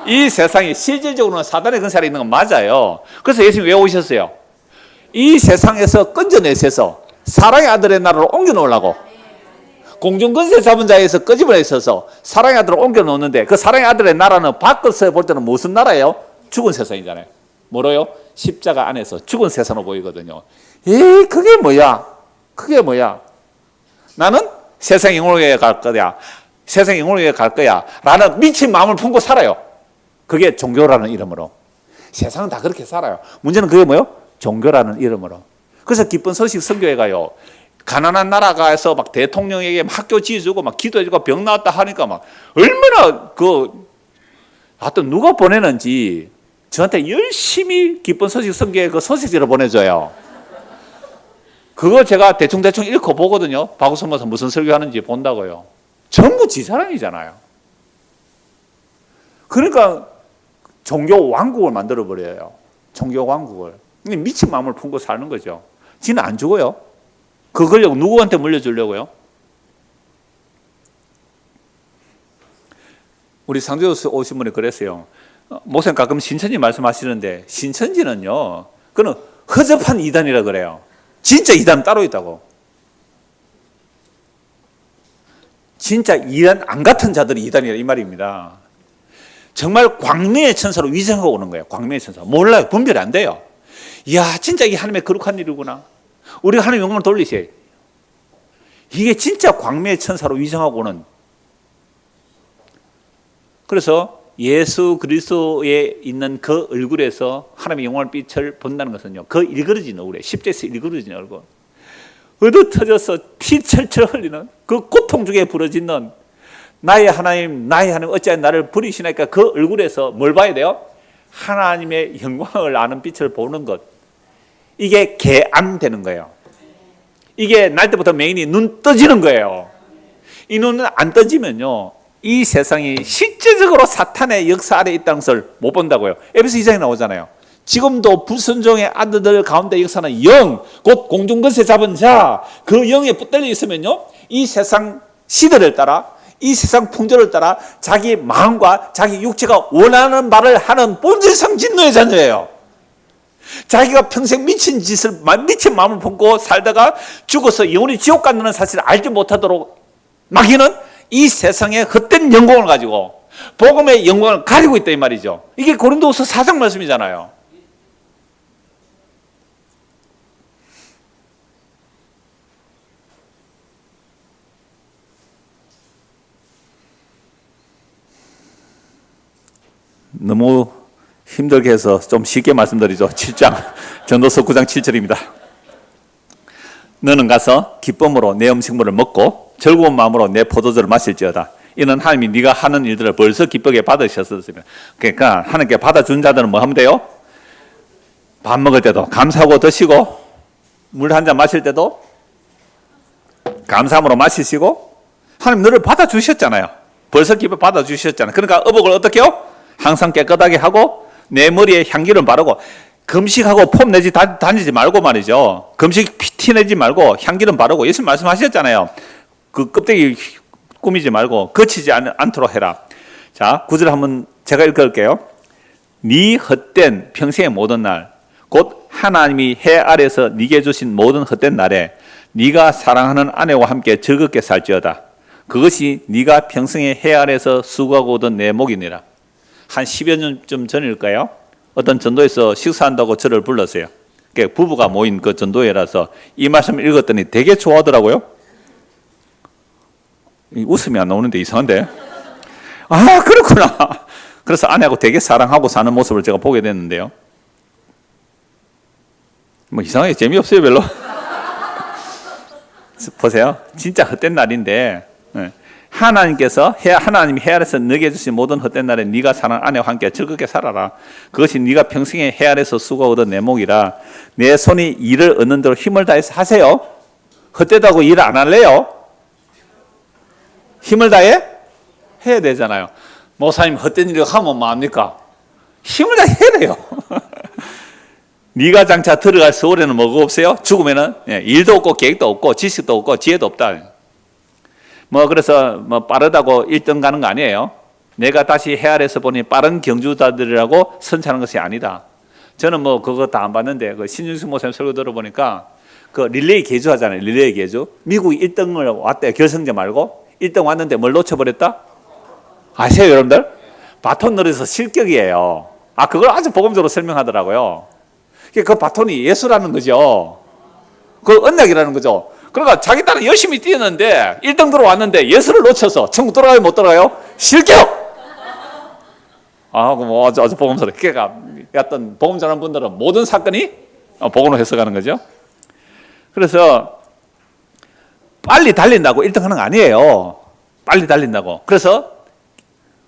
이 세상에 실질적으로는 사단의 근살이 있는 건 맞아요. 그래서 예수님 왜 오셨어요? 이 세상에서 건져내셔서 사랑의 아들의 나라로 옮겨놓으려고. 공중권세 잡은 자에서 끄집어내 있어서 사랑의 아들을 옮겨놓는데 그 사랑의 아들의 나라는 밖에서 볼 때는 무슨 나라예요? 죽은 세상이잖아요. 뭐로요? 십자가 안에서 죽은 세상으로 보이거든요. 그게 뭐야? 그게 뭐야? 나는 세상 영혼을 위해 갈 거야. 세상 영혼을 위해 갈 거야. 라는 미친 마음을 품고 살아요. 그게 종교라는 이름으로. 세상은 다 그렇게 살아요. 문제는 그게 뭐예요? 종교라는 이름으로. 그래서 기쁜 소식 선교회 가요. 가난한 나라가서 막 대통령에게 막 학교 지어주고 막 기도해주고 병 나왔다 하니까 막 얼마나 하여튼 누가 보내는지 저한테 열심히 기쁜 소식 성경에 그 소식지를 보내줘요. 그거 제가 대충 읽고 보거든요. 바구섬에서 무슨 설교하는지 본다고요. 전부 지 사랑이잖아요. 그러니까 종교 왕국을 만들어 버려요. 종교 왕국을. 미친 마음을 품고 사는 거죠. 지는 안 죽어요. 그걸 누구한테 물려주려고요? 우리 상주에서 오신 분이 그랬어요. 목사님 가끔 신천지 말씀하시는데 신천지는요, 그는 허접한 이단이라 그래요. 진짜 이단 따로 있다고. 진짜 이단 안 같은 자들이 이단이라 이 말입니다. 정말 광명의 천사로 위장하고 오는 거예요. 광명의 천사. 몰라요. 분별이 안 돼요. 이야, 진짜 이게 하나님의 거룩한 일이구나. 우리가 하나님 영광을 돌리세요. 이게 진짜 광명의 천사로 위장하고 오는. 그래서 예수 그리스도에 있는 그 얼굴에서 하나님의 영광의 빛을 본다는 것은요, 그 일그러진 얼굴에, 십자에서 일그러진 얼굴, 얻어 터져서 피 철철 흘리는 그 고통 중에 부러지는 나의 하나님 어찌하여 나를 버리시나이까 그 얼굴에서 뭘 봐야 돼요? 하나님의 영광을 아는 빛을 보는 것. 이게 개안되는 거예요. 이게 날 때부터 메인이 눈 떠지는 거예요. 이 눈은 안 떠지면요, 이 세상이 실제적으로 사탄의 역사 아래에 있다는 것을 못 본다고요. 에베소 2장에 나오잖아요. 지금도 불순종의 아들들 가운데 역사는 영, 곧 공중권세 잡은 자, 그 영에 붙들려 있으면요, 이 세상 시대를 따라, 이 세상 풍조를 따라 자기 마음과 자기 육체가 원하는 말을 하는 본질상 진노의 자녀예요. 자기가 평생 미친 마음을 품고 살다가 죽어서 영원히 지옥 간다는 사실을 알지 못하도록 마귀는 이 세상의 헛된 영광을 가지고 복음의 영광을 가리고 있다 이 말이죠. 이게 고린도후서 4장 말씀이잖아요. 너무 힘들게 해서 좀 쉽게 말씀드리죠. 7장 전도서 9장 7절입니다. 너는 가서 기쁨으로 내 음식물을 먹고 즐거운 마음으로 내 포도주를 마실지어다. 이는 하나님이 네가 하는 일들을 벌써 기쁘게 받으셨으며. 그러니까 하나님께 받아준 자들은 뭐 하면 돼요? 밥 먹을 때도 감사하고 드시고, 물 한 잔 마실 때도 감사함으로 마시시고, 하나님 너를 받아주셨잖아요. 벌써 기쁘게 받아주셨잖아요. 그러니까 의복을 어떻게 해요? 항상 깨끗하게 하고 내 머리에 향기를 바르고, 금식하고 폼 내지 다니지 말고 말이죠. 금식 티 내지 말고 향기를 바르고, 예수님 말씀하셨잖아요. 그 껍데기 꾸미지 말고 거치지 않도록 해라. 자, 9절 한번 제가 읽을게요. 네 헛된 평생의 모든 날, 곧 하나님이 해 아래서 네게 주신 모든 헛된 날에 네가 사랑하는 아내와 함께 즐겁게 살지어다. 그것이 네가 평생의 해 아래서 수고하고 오던 내 목이니라. 한 10여 년쯤 전일까요? 어떤 전도에서 식사한다고 저를 불렀어요. 부부가 모인 그 전도회라서 이 말씀을 읽었더니 되게 좋아하더라고요. 웃음이 안 나오는데 이상한데? 아, 그렇구나. 그래서 아내하고 되게 사랑하고 사는 모습을 제가 보게 됐는데요. 뭐 이상하게 재미없어요, 별로. 보세요. 진짜 헛된 날인데, 하나님이 해 아래서 너게 주신 모든 헛된 날에 네가 사는 아내와 함께 즐겁게 살아라. 그것이 네가 평생에 해 아래서 수고하던 내 목이라. 내 손이 일을 얻는 대로 힘을 다해서 하세요. 헛되다고 일 안 할래요? 힘을 다해? 해야 되잖아요. 목사님 헛된 일을 하면 뭐합니까? 힘을 다해 해야 돼요. 네가 장차 들어갈 세월에는 뭐가 없어요? 죽으면은 일도 없고 계획도 없고 지식도 없고 지혜도 없다. 그래서 빠르다고 1등 가는 거 아니에요. 내가 다시 해 아래서 보니 빠른 경주자들이라고 선차하는 것이 아니다. 저는 그거 다 안 봤는데 그 신윤숙 목사님 설교 들어보니까 그 릴레이 계주 하잖아요. 릴레이 계주. 미국이 1등을 왔대요. 결승전 말고. 1등 왔는데 뭘 놓쳐버렸다? 아세요, 여러분들? 바톤 노래에서 실격이에요. 그걸 아주 복음적으로 설명하더라고요. 그 바톤이 예수라는 거죠. 그 언약이라는 거죠. 그러니까 자기 딸은 열심히 뛰었는데 1등 들어왔는데 예수를 놓쳐서 천국 돌아가요, 못 돌아가요? 실격! 그럼 아주 복음스러워. 그러니까 어떤 복음 전하는 분들은 모든 사건이 복음으로 해석하는 거죠. 그래서 빨리 달린다고 1등 하는 거 아니에요. 빨리 달린다고. 그래서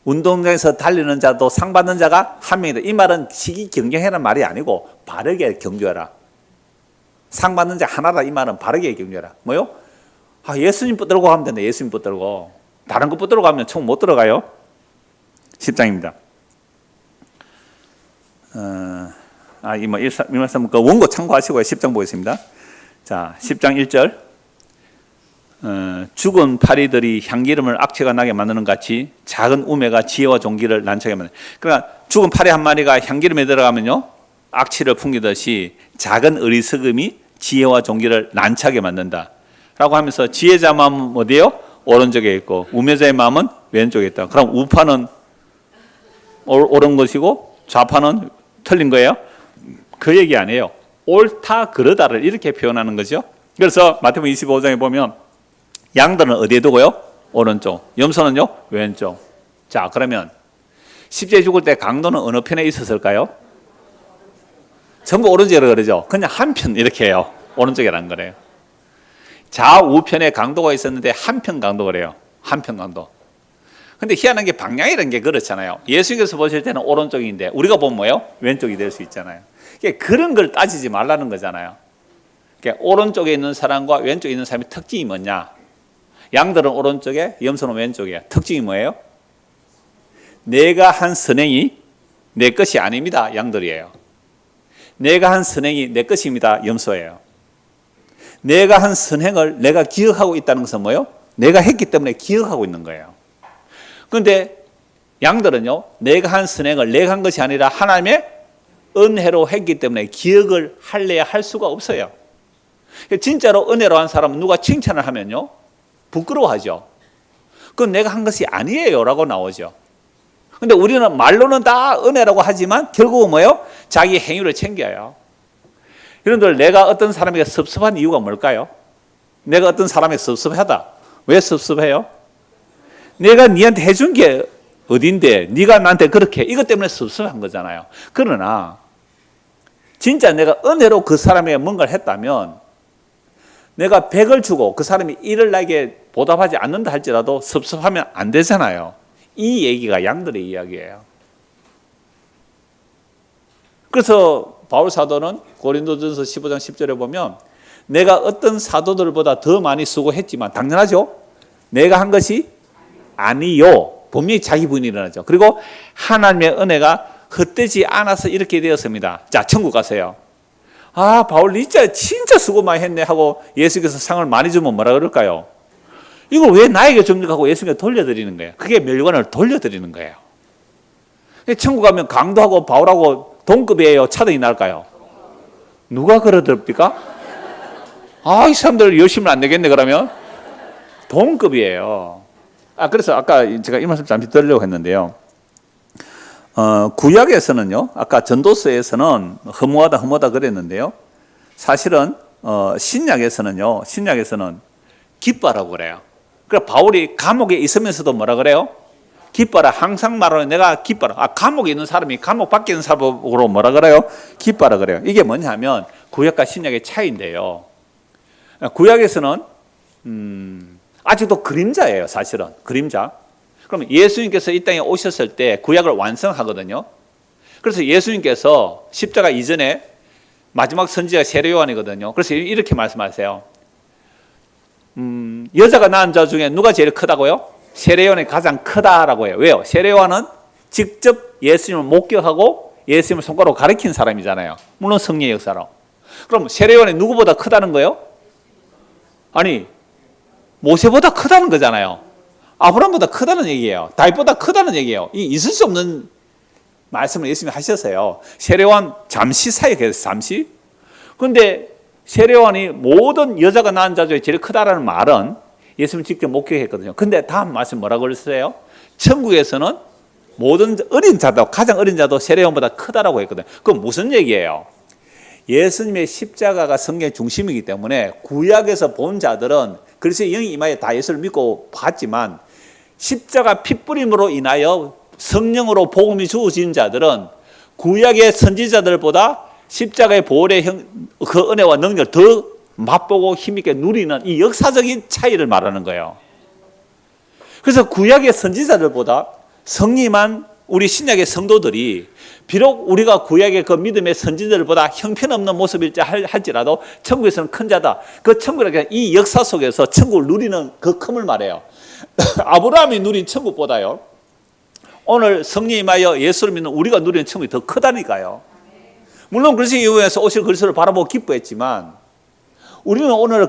운동장에서 달리는 자도 상 받는 자가 한 명이다. 이 말은 시기 경쟁해라는 말이 아니고 바르게 경주해라. 상 받는 자 하나라. 이 말은 바르게 경주해라. 뭐요? 예수님 붙들고 가면 된다. 예수님 붙들고. 다른 거 붙들고 가면 총 못 들어가요. 10장입니다. 이 말씀 그 원고 참고하시고요. 10장 보겠습니다. 자, 10장 1절. 죽은 파리들이 향기름을 악취가 나게 만드는 같이 작은 우매가 지혜와 종기를 난처하게 만든다. 그러니까 죽은 파리 한 마리가 향기름에 들어가면요, 악취를 풍기듯이 작은 어리석음이 지혜와 종기를 난처하게 만든다 라고 하면서 지혜자 마음은 어디에요? 오른쪽에 있고 우매자의 마음은 왼쪽에 있다. 그럼 우파는 옳은 것이고 좌파는 틀린 거예요? 그 얘기 아니에요. 옳다 그러다를 이렇게 표현하는 거죠. 그래서 마태복음 25장에 보면 양들은 어디에 두고요? 오른쪽. 염소는요? 왼쪽. 자, 그러면 십자에 죽을 때 강도는 어느 편에 있었을까요? 전부 오른쪽이라고 그러죠. 그냥 한편 이렇게 해요. 오른쪽이라는 거래요. 좌우편에 강도가 있었는데 한편 강도 그래요. 한편 강도. 근데 희한한 게 방향이라는 게 그렇잖아요. 예수님께서 보실 때는 오른쪽인데 우리가 보면 뭐예요? 왼쪽이 될 수 있잖아요. 그런 걸 따지지 말라는 거잖아요. 오른쪽에 있는 사람과 왼쪽에 있는 사람의 특징이 뭐냐? 양들은 오른쪽에, 염소는 왼쪽에. 특징이 뭐예요? 내가 한 선행이 내 것이 아닙니다. 양들이에요. 내가 한 선행이 내 것입니다. 염소예요. 내가 한 선행을 내가 기억하고 있다는 것은 뭐예요? 내가 했기 때문에 기억하고 있는 거예요. 그런데 양들은요, 내가 한 선행을 내가 한 것이 아니라 하나님의 은혜로 했기 때문에 기억을 할래야 할 수가 없어요. 진짜로 은혜로 한 사람은 누가 칭찬을 하면요, 부끄러워하죠. 그건 내가 한 것이 아니에요 라고 나오죠. 근데 우리는 말로는 다 은혜라고 하지만 결국은 뭐예요? 자기 행위를 챙겨요. 여러분들, 내가 어떤 사람에게 섭섭한 이유가 뭘까요? 내가 어떤 사람에게 섭섭하다. 왜 섭섭해요? 내가 니한테 해준 게 어딘데 네가 나한테 그렇게, 이것 때문에 섭섭한 거잖아요. 그러나 진짜 내가 은혜로 그 사람에게 뭔가를 했다면 내가 100을 주고 그 사람이 1을 나에게 보답하지 않는다 할지라도 섭섭하면 안 되잖아요. 이 얘기가 양들의 이야기예요. 그래서 바울 사도는 고린도전서 15장 10절에 보면 내가 어떤 사도들보다 더 많이 수고했지만, 당연하죠, 내가 한 것이 아니요, 분명히 자기 부인이 일어나죠. 그리고 하나님의 은혜가 헛되지 않아서 이렇게 되었습니다. 자, 천국 가세요. 바울 진짜 수고 많이 했네 하고 예수께서 상을 많이 주면 뭐라 그럴까요? 이걸 왜 나에게 줍니까 하고 예수님께 돌려드리는 거예요. 그게 멸관을 돌려드리는 거예요. 천국 가면 강도하고 바울하고 동급이에요? 차등이 날까요? 누가 그러더랍니까? 이 사람들 열심히 안 되겠네 그러면? 동급이에요. 그래서 아까 제가 이 말씀 잠시 드리려고 했는데요. 구약에서는요, 아까 전도서에서는 허무하다 그랬는데요. 사실은 신약에서는 기뻐하라고 그래요. 그래서 바울이 감옥에 있으면서도 뭐라 그래요? 기뻐라. 항상 말하는 내가 기뻐라. 감옥에 있는 사람이 감옥 밖에 있는 사람으로 뭐라 그래요? 기뻐라 그래요. 이게 뭐냐면 구약과 신약의 차이인데요. 구약에서는 아직도 그림자예요. 사실은 그림자. 그럼 예수님께서 이 땅에 오셨을 때 구약을 완성하거든요. 그래서 예수님께서 십자가 이전에 마지막 선지자 세례 요한이거든요. 그래서 이렇게 말씀하세요. 여자가 낳은 자 중에 누가 제일 크다고요? 세례 요한이 가장 크다라고 해요. 왜요? 세례 요한은 직접 예수님을 목격하고 예수님을 손가락으로 가리킨 사람이잖아요. 물론 성령의 역사로. 그럼 세례 요한이 누구보다 크다는 거예요? 아니, 모세보다 크다는 거잖아요. 아브라함보다 크다는 얘기예요. 다윗보다 크다는 얘기예요. 있을 수 없는 말씀을 예수님이 하셨어요. 세례 요한 잠시 사역해서 잠시. 그런데 세례 요한이 모든 여자가 낳은 자 중에 제일 크다라는 말은 예수님이 직접 목격했거든요. 근데 다음 말씀 뭐라고 그랬어요? 천국에서는 모든 어린 자도, 가장 어린 자도 세례 요한보다 크다라고 했거든요. 그건 무슨 얘기예요? 예수님의 십자가가 성경의 중심이기 때문에 구약에서 본 자들은 그리스도의 영이 임하여 다 예수를 믿고 봤지만, 십자가 핏부림으로 인하여 성령으로 복음이 주어진 자들은 구약의 선지자들보다 십자가의 보혈의 그 은혜와 능력을 더 맛보고 힘있게 누리는 이 역사적인 차이를 말하는 거예요. 그래서 구약의 선지자들보다 성림한 우리 신약의 성도들이 비록 우리가 구약의 그 믿음의 선지자들보다 형편없는 모습일지 할지라도 천국에서는 큰 자다. 그 천국이라는 이 역사 속에서 천국을 누리는 그 큼을 말해요. 아브라함이 누린 천국보다요, 오늘 성령임하여 예수를 믿는 우리가 누리는 천국이 더 크다니까요. 물론 그리스도 이후에서 오실 그리스도를 바라보고 기뻐했지만 우리는 오늘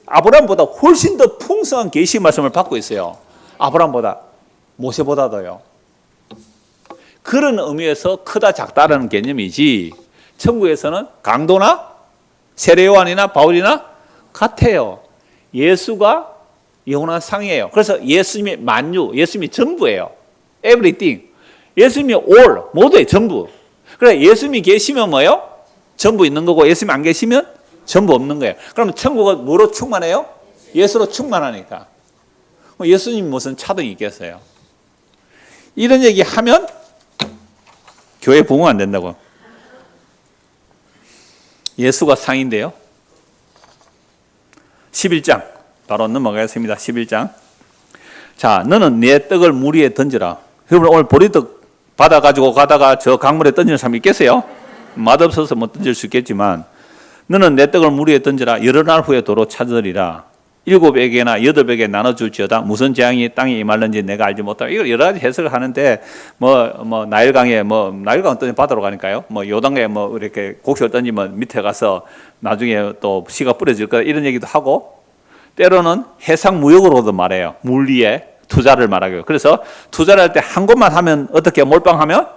아브라함보다 훨씬 더 풍성한 계시 말씀을 받고 있어요. 아브라함보다, 모세보다도요. 그런 의미에서 크다 작다라는 개념이지 천국에서는 강도나 세례요한이나 바울이나 같아요. 예수가 영원한 상이에요. 그래서 예수님이 만유, 예수님이 전부예요. everything. 예수님이 all, 모두의 전부. 그래, 예수님이 계시면 뭐예요? 전부 있는 거고, 예수님이 안 계시면 전부 없는 거예요. 그럼 천국은 뭐로 충만해요? 예수로 충만하니까. 예수님이 무슨 차등이 있겠어요? 이런 얘기 하면 교회 부흥 안 된다고. 예수가 상인데요. 11장 바로 넘어가겠습니다. 11장. 자, 너는 내 떡을 물 위에 던져라. 여러분 오늘 보리떡 받아가지고 가다가 저 강물에 던지는 사람 있겠어요? 맛없어서 못 던질 수 있겠지만 너는 내 떡을 물 위에 던져라. 여러 날 후에 도로 찾으리라. 7에게나 8에게 나눠줄지어다. 무슨 재앙이 땅에 임할는지 내가 알지 못하고. 이걸 여러 가지 해석을 하는데 나일강에 나일강 던지 바다로 가니까요. 요단강에 이렇게 곡식을 던지면 밑에 가서 나중에 또 씨가 뿌려질 거다 이런 얘기도 하고, 때로는 해상 무역으로도 말해요. 물 위에 투자를 말하고요. 그래서 투자를 할 때 한 곳만 하면 어떻게 몰빵하면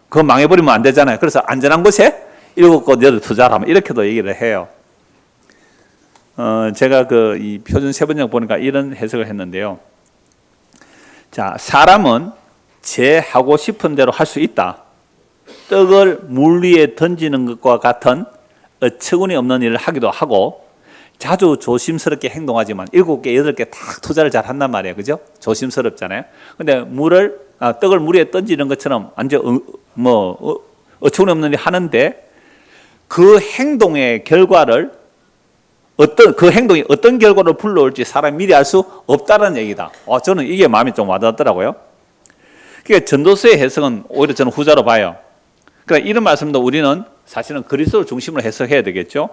그거 망해버리면 안 되잖아요. 그래서 안전한 곳에 7곳 8 투자를 하면 이렇게도 얘기를 해요. 제가 이 표준 세번역 보니까 이런 해석을 했는데요. 자, 사람은 제 하고 싶은 대로 할 수 있다. 떡을 물 위에 던지는 것과 같은 어처구니 없는 일을 하기도 하고, 자주 조심스럽게 행동하지만 7개, 8개 다 투자를 잘 한단 말이에요. 그죠? 조심스럽잖아요. 근데 떡을 물 위에 던지는 것처럼 완전 어처구니 없는 일 하는데 그 행동의 결과를 그 행동이 어떤 결과를 불러올지 사람이 미리 알 수 없다는 얘기다. 저는 이게 마음이 좀 와닿더라고요. 그러니까 전도서의 해석은 오히려 저는 후자로 봐요. 그러니까 이런 말씀도 우리는 사실은 그리스도를 중심으로 해석해야 되겠죠.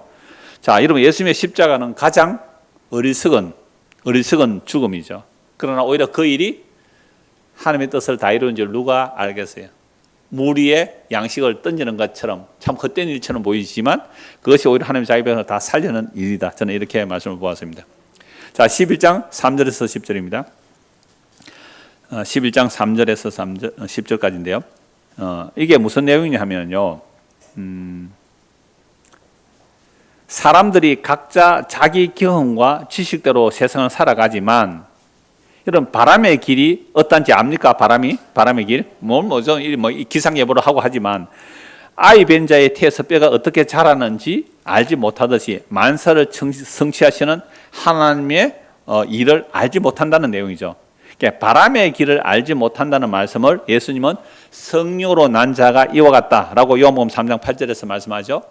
자, 여러분 예수님의 십자가는 가장 어리석은 죽음이죠. 그러나 오히려 그 일이 하나님의 뜻을 다 이루는 줄 누가 알겠어요? 물 위에 양식을 던지는 것처럼 참 헛된 일처럼 보이지만 그것이 오히려 하나님의 자기 백성을 다 살려는 일이다. 저는 이렇게 말씀을 보았습니다. 자, 11장 3절에서 10절입니다. 11장 3절에서 10절까지인데요. 이게 무슨 내용이냐 하면요. 사람들이 각자 자기 경험과 지식대로 세상을 살아가지만 이런 바람의 길이 어떤지 압니까? 바람의 길? 뭐죠? 기상예보를 하고 하지만 아이 벤 자의 태에서 뼈가 어떻게 자라는지 알지 못하듯이 만사를 성취하시는 하나님의 일을 알지 못한다는 내용이죠. 그러니까 바람의 길을 알지 못한다는 말씀을 예수님은 성령으로 난 자가 이와 같다라고 요한복음 3장 8절에서 말씀하죠.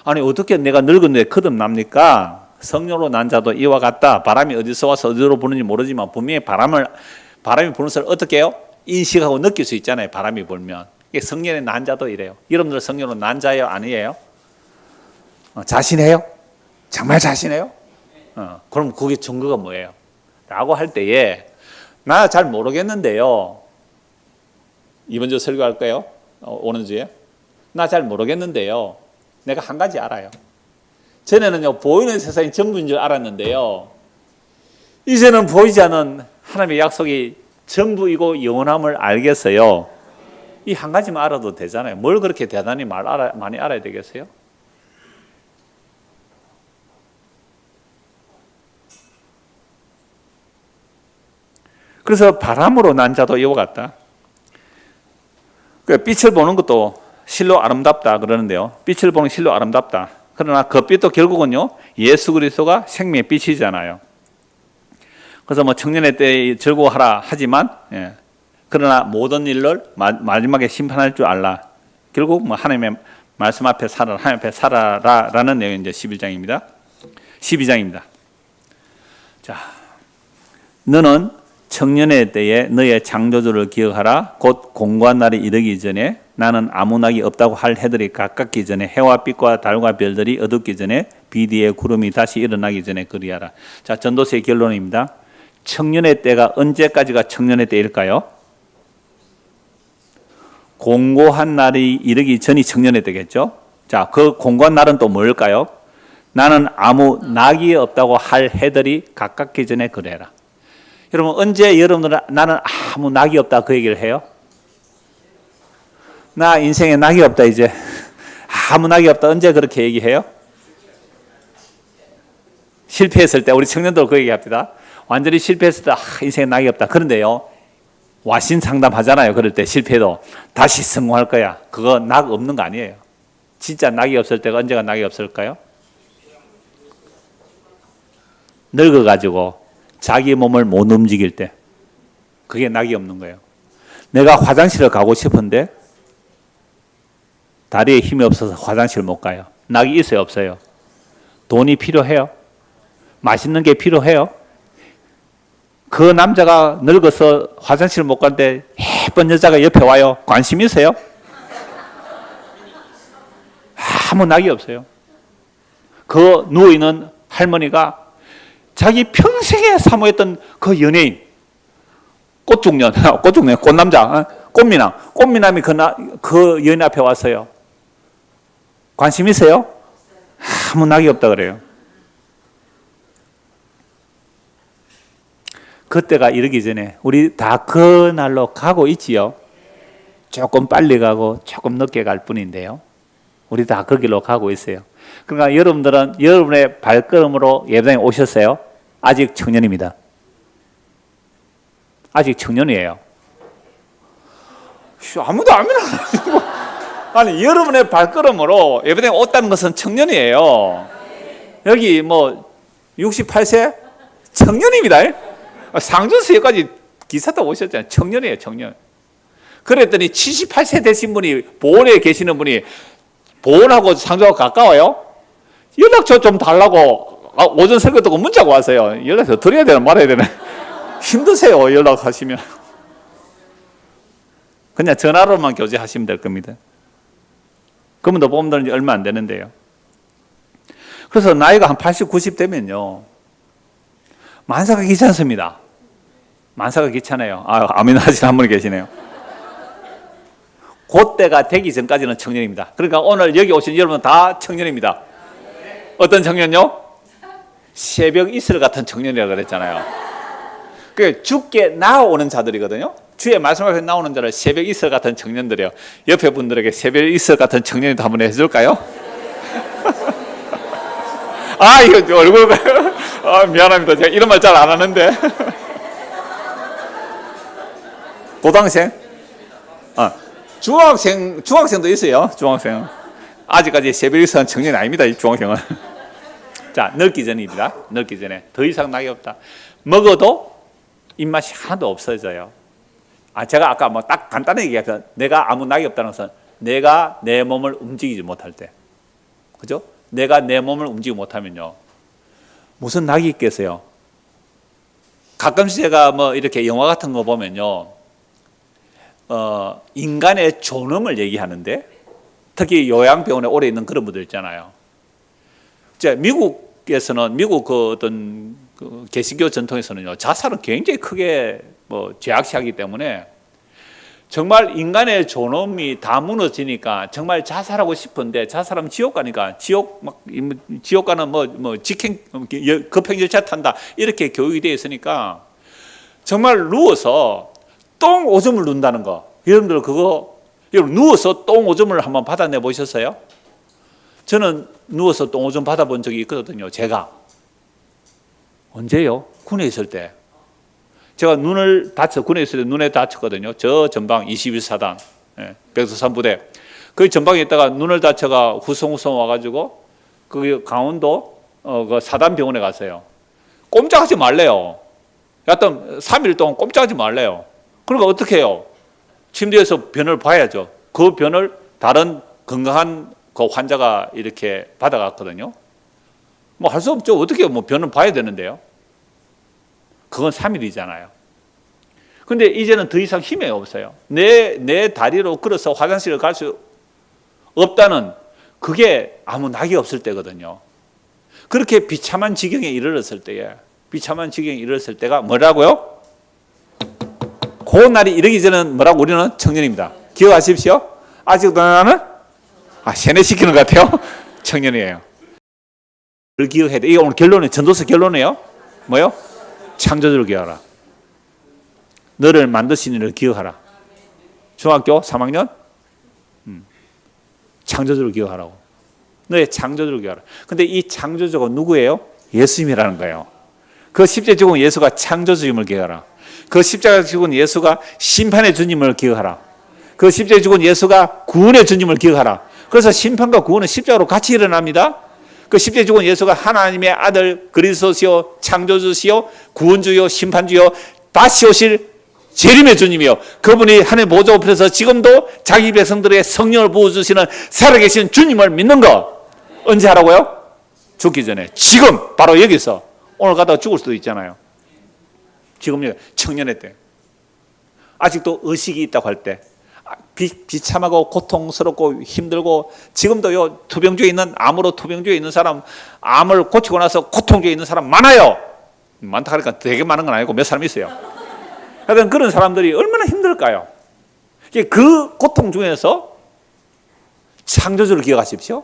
아니 어떻게 내가 늙은데 거듭납니까? 성령으로 난 자도 이와 같다. 바람이 어디서 와서 어디로 부는지 모르지만 분명히 바람이 부는 소리를 어떻게 해요? 인식하고 느낄 수 있잖아요. 바람이 불면. 성령의 난 자도 이래요. 여러분들 성령으로 난 자예요? 아니에요? 자신해요? 정말 자신해요? 그럼 그게 증거가 뭐예요? 라고 할 때에 나 잘 모르겠는데요. 이번 주 설교할까요? 오는 주에? 나 잘 모르겠는데요. 내가 한 가지 알아요. 전에는요, 보이는 세상이 전부인 줄 알았는데요. 이제는 보이지 않는 하나님의 약속이 전부이고 영원함을 알겠어요. 이 한 가지만 알아도 되잖아요. 뭘 그렇게 대단히 많이 알아야 되겠어요? 그래서 바람으로 난 자도 이와 같다. 빛을 보는 것도 실로 아름답다 그러는데요. 빛을 보는 실로 아름답다. 그러나 그 빛도 결국은요, 예수 그리스도가 생명의 빛이잖아요. 그래서 청년의 때에 즐거워하라 하지만, 그러나 모든 일을 마지막에 심판할 줄 알라. 결국 하나님의 말씀 앞에 살아라, 하나님 앞에 살아라라는 내용이 이제 11장입니다. 12장입니다. 자, 너는 청년의 때에 너의 창조주를 기억하라. 곧 공고한 날이 이르기 전에 나는 아무 낙이 없다고 할 해들이 가깝기 전에 해와 빛과 달과 별들이 어둡기 전에 비디의 구름이 다시 일어나기 전에 그리하라. 자, 전도서의 결론입니다. 청년의 때가 언제까지가 청년의 때일까요? 공고한 날이 이르기 전이 청년의 때겠죠. 자, 그 공고한 날은 또 뭘까요? 나는 아무 낙이 없다고 할 해들이 가깝기 전에 그래라. 여러분, 언제 여러분들은 나는 아무 낙이 없다 그 얘기를 해요? 나 인생에 낙이 없다 이제 아무 낙이 없다 언제 그렇게 얘기해요? 실패했을 때 우리 청년들 그 얘기합니다. 완전히 실패했을 때 인생에 낙이 없다. 그런데요, 와신 상담하잖아요. 그럴 때 실패도 다시 성공할 거야. 그거 낙 없는 거 아니에요. 진짜 낙이 없을 때가 언제가 낙이 없을까요? 늙어가지고 자기 몸을 못 움직일 때, 그게 낙이 없는 거예요. 내가 화장실을 가고 싶은데 다리에 힘이 없어서 화장실 못 가요. 낙이 있어요, 없어요? 돈이 필요해요? 맛있는 게 필요해요? 그 남자가 늙어서 화장실 못 가는데 예쁜 여자가 옆에 와요. 관심 있어요? 아무 낙이 없어요. 그 누워있는 할머니가 자기 평생에 사모했던 그 연예인, 꽃중년, 꽃남자, 꽃미남이 그 연예인 앞에 왔어요. 관심 있어요? 아무 낙이 없다 그래요. 그때가 이르기 전에 우리 다 그 날로 가고 있지요. 조금 빨리 가고 조금 늦게 갈 뿐인데요. 우리 다 그 길로 가고 있어요. 그러니까 여러분들은 여러분의 발걸음으로 예배당에 오셨어요? 아직 청년입니다. 아직 청년이에요. 아무도 안 믿어. 아니, 여러분의 발걸음으로 예배당에 왔다는 것은 청년이에요. 여기 뭐 68세 청년입니다. 상준수에까지 기사 타고 오셨잖아요. 청년이에요, 청년. 그랬더니 78세 되신 분이 보원에 계시는 분이 보원하고 상주하고 가까워요? 연락처 좀 달라고 오전 설교 듣고 문자가 왔어요. 연락처 드려야 되나 말아야 되나? 힘드세요, 연락하시면. 그냥 전화로만 교제하시면 될 겁니다. 그분도 보험 들은 지 얼마 안 되는데요. 그래서 나이가 한 80, 90 되면요, 만사가 귀찮습니다. 만사가 귀찮아요. 아멘 하시는 한 분이 계시네요. 그때가 되기 전까지는 청년입니다. 그러니까 오늘 여기 오신 여러분 다 청년입니다. 어떤 청년요? 새벽 이슬 같은 청년이라고 그랬잖아요. 그 죽게 나오는 자들이거든요. 주의 말씀 앞에 나오는 자를 새벽 이슬 같은 청년들이요. 옆에 분들에게 새벽 이슬 같은 청년이도 한번 해줄까요? 이거 얼굴 미안합니다. 제가 이런 말 잘 안 하는데. 고등학생? 중학생도 있어요. 중학생. 아직까지 새벽 이슬한 청년이 아닙니다. 이 중학생은. 자, 늙기 전입니다. 늙기 전에. 더 이상 낙이 없다. 먹어도 입맛이 하나도 없어져요. 제가 아까 뭐 딱 간단하게 얘기했어요. 내가 아무 낙이 없다는 것은 내가 내 몸을 움직이지 못할 때. 그죠? 내가 내 몸을 움직이지 못하면요, 무슨 낙이 있겠어요? 가끔씩 제가 뭐 이렇게 영화 같은 거 보면요, 인간의 존엄을 얘기하는데, 특히 요양병원에 오래 있는 그런 분들 있잖아요. 미국에서는, 미국 그 어떤 그 개신교 전통에서는요, 자살은 굉장히 크게 뭐 죄악시하기 때문에 정말 인간의 존엄이 다 무너지니까 정말 자살하고 싶은데, 자살하면 지옥 가니까 지옥 가는 뭐 직행 급행 열차 탄다 이렇게 교육이 되어 있으니까 정말 누워서 똥 오줌을 눈다는 거, 여러분들 여러분 누워서 똥 오줌을 한번 받아내 보셨어요? 저는 누워서 똥 오줌 받아본 적이 있거든요. 제가 언제요? 군에 있을 때. 제가 군에 있을 때 눈에 다쳤거든요. 저 전방 21사단, 백두산부대. 그 전방에 있다가 눈을 다쳐가 후송후송 와가지고 그 강원도 그 사단병원에 갔어요. 꼼짝하지 말래요. 하여튼 3일 동안 꼼짝하지 말래요. 그러니까 어떻게 해요? 침대에서 변을 봐야죠. 그 변을 다른 건강한 그 환자가 이렇게 받아갔거든요. 뭐 할 수 없죠. 어떻게 뭐 변은 봐야 되는데요. 그건 3일이잖아요. 근데 이제는 더 이상 힘이 없어요. 내 다리로 걸어서 화장실을 갈 수 없다는 그게 아무 낙이 없을 때거든요. 그렇게 비참한 지경에 이르렀을 때가 뭐라고요? 그 날이 이르기 전에는 뭐라고? 우리는 청년입니다. 기억하십시오. 아직도 나는 세뇌시키는 것 같아요. 청년이에요. 그걸 기억해야 돼. 이게 오늘 결론이에요. 전도서 결론이에요. 뭐요? 창조주를 기억하라. 너를 만드신 이를 기억하라. 중학교 3학년? 창조주를 기억하라고. 너의 창조주를 기억하라. 근데 이 창조주가 누구예요? 예수님이라는 거예요. 그 십자가에 죽은 예수가 창조주임을 기억하라. 그 십자가에 죽은 예수가 심판의 주님을 기억하라. 그 십자가에 죽은 예수가 구원의 주님을 기억하라. 그래서 심판과 구원은 십자가로 같이 일어납니다. 그 십자가에 죽은 예수가 하나님의 아들 그리스도시요 창조주시요 구원주요 심판주요 다시 오실 재림의 주님이요. 그분이 하나님 보좌 앞에서 지금도 자기 백성들에게 성령을 부어주시는 살아계신 주님을 믿는 거. 언제 하라고요? 죽기 전에. 지금 바로 여기서. 오늘 가다가 죽을 수도 있잖아요. 지금 여기 청년의 때. 아직도 의식이 있다고 할 때. 비참하고 고통스럽고 힘들고 지금도 요 투병주에 있는 암으로 투병주에 있는 사람 암을 고치고 나서 고통주에 있는 사람 많아요. 많다 하니까 되게 많은 건 아니고 몇 사람 있어요. 하여튼 그런 사람들이 얼마나 힘들까요? 그 고통 중에서 창조주를 기억하십시오.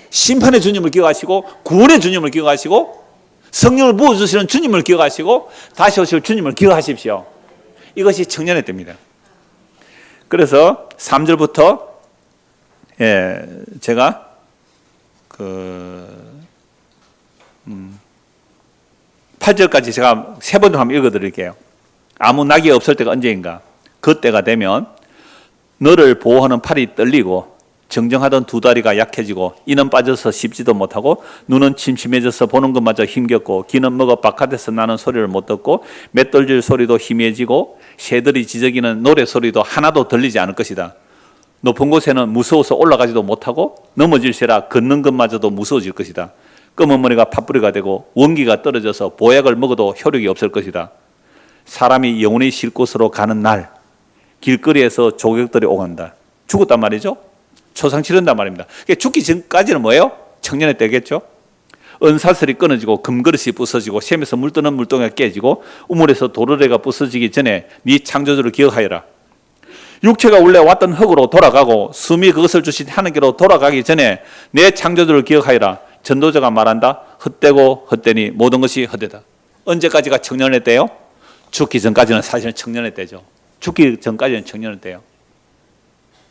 심판의 주님을 기억하시고 구원의 주님을 기억하시고 성령을 부어주시는 주님을 기억하시고 다시 오실 주님을 기억하십시오. 이것이 청년의 때입니다. 그래서 3절부터 제가 8절까지 제가 세 번 한번 읽어드릴게요. 아무 낙이 없을 때가 언제인가? 그때가 되면 너를 보호하는 팔이 떨리고 정정하던 두 다리가 약해지고 이는 빠져서 씹지도 못하고 눈은 침침해져서 보는 것마저 힘겹고 귀는 먹어 바깥에서 나는 소리를 못 듣고 맷돌질 소리도 희미해지고 새들이 지저귀는 노래 소리도 하나도 들리지 않을 것이다. 높은 곳에는 무서워서 올라가지도 못하고 넘어질세라 걷는 것마저도 무서워질 것이다. 검은 머리가 팥뿌리가 되고 원기가 떨어져서 보약을 먹어도 효력이 없을 것이다. 사람이 영원히 쉴 곳으로 가는 날 길거리에서 조격들이 오간다. 죽었단 말이죠. 초상 치른단 말입니다. 죽기 전까지는 뭐예요? 청년의 때겠죠. 은사슬이 끊어지고 금그릇이 부서지고 샘에서 물뜨는 물동이가 깨지고 우물에서 도르래가 부서지기 전에 네 창조주를 기억하여라. 육체가 원래 왔던 흙으로 돌아가고 숨이 그것을 주신 하늘께로 돌아가기 전에 내 창조주를 기억하여라. 전도자가 말한다. 헛되고 헛되니 모든 것이 헛되다. 언제까지가 청년의 때요? 죽기 전까지는 사실은 청년의 때죠. 죽기 전까지는 청년의 때요.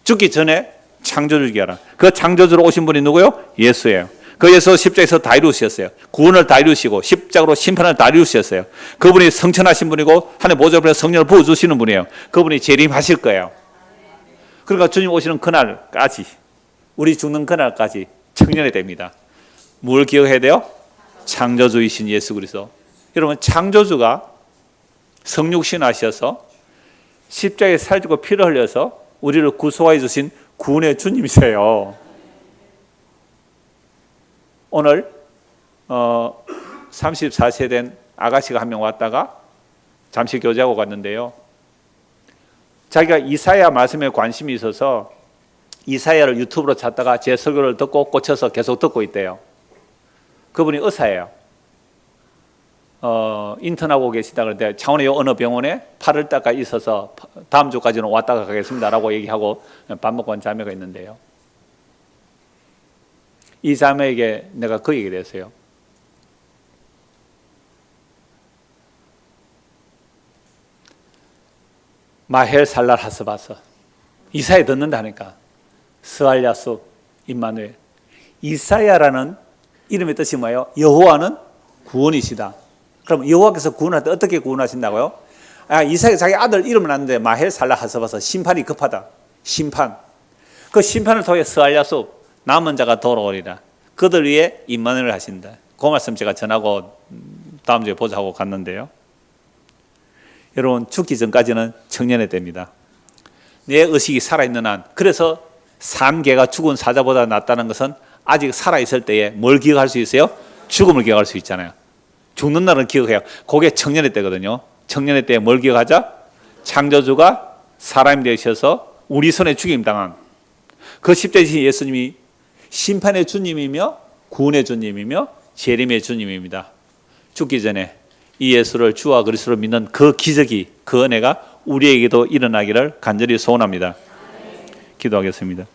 죽기 전에 창조주를 기억하라. 그 창조주로 오신 분이 누구요? 예수예요. 그 예수 십자가에서 다 이루셨어요. 구원을 다 이루시고 십자가로 심판을 다 이루셨어요. 그분이 성천하신 분이고 하나님 보좌 앞에 성령을 부어주시는 분이에요. 그분이 재림하실 거예요. 그러니까 주님 오시는 그날까지 우리 죽는 그날까지 청년이 됩니다. 뭘 기억해야 돼요? 창조주이신 예수 그리스도. 여러분 창조주가 성육신 하셔서 십자가에 살지고 피를 흘려서 우리를 구속해 주신 구원의 주님이세요. 오늘 34세 된 아가씨가 한 명 왔다가 잠시 교제하고 갔는데요. 자기가 이사야 말씀에 관심이 있어서 이사야를 유튜브로 찾다가 제 설교를 듣고 꽂혀서 계속 듣고 있대요. 그분이 의사예요. 인턴하고 계시다 그랬는데 창원의 어느 병원에 8월달까지 있어서 다음 주까지는 왔다가 가겠습니다라고 얘기하고 밥 먹고 온 자매가 있는데요. 이 자매에게 내가 그 얘기를 했어요. 마헬 살랄 하스바서 이사야 듣는다니까. 스알야수 임마누엘. 이사야라는 이름의 뜻이 뭐예요? 여호와는 구원이시다. 그럼 여호와께서 구원할 때 어떻게 구원하신다고요? 이사야가 자기 아들 이름을 놨는데 마헬 살랄 하스바서 심판이 급하다. 심판. 그 심판을 통해 스알야수 남은 자가 돌아오리라. 그들 위해 임마누엘을 하신다. 그 말씀 제가 전하고 다음 주에 보자고 갔는데요. 여러분 죽기 전까지는 청년의 때입니다. 내 의식이 살아있는 한. 그래서 산 개가 죽은 사자보다 낫다는 것은 아직 살아있을 때에 뭘 기억할 수 있어요? 죽음을 기억할 수 있잖아요. 죽는 날은 기억해요. 그게 청년의 때거든요. 청년의 때에 뭘 기억하자? 창조주가 사람이 되셔서 우리 손에 죽임당한 그 십자가에 지신 예수님이 심판의 주님이며 구원의 주님이며 재림의 주님입니다. 죽기 전에 이 예수를 주와 그리스도로 믿는 그 기적이, 그 은혜가 우리에게도 일어나기를 간절히 소원합니다. 기도하겠습니다.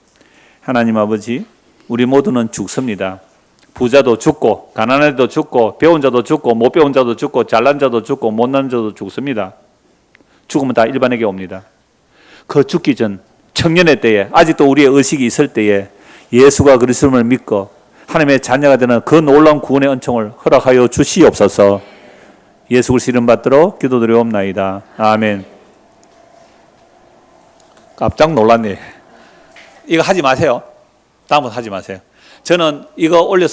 하나님 아버지, 우리 모두는 죽습니다. 부자도 죽고 가난한 자도 죽고 배운 자도 죽고 못 배운 자도 죽고 잘난 자도 죽고 못난 자도 죽습니다. 죽으면 다 일반에게 옵니다. 그 죽기 전 청년의 때에, 아직도 우리의 의식이 있을 때에 예수가 그리스도를 믿고 하나님의 자녀가 되는 그 놀라운 구원의 은총을 허락하여 주시옵소서. 예수 그리스도 이름 받들어 기도드리옵나이다. 아멘. 깜짝 놀랐네. 이거 하지 마세요. 다음부터 하지 마세요. 저는 이거 올려서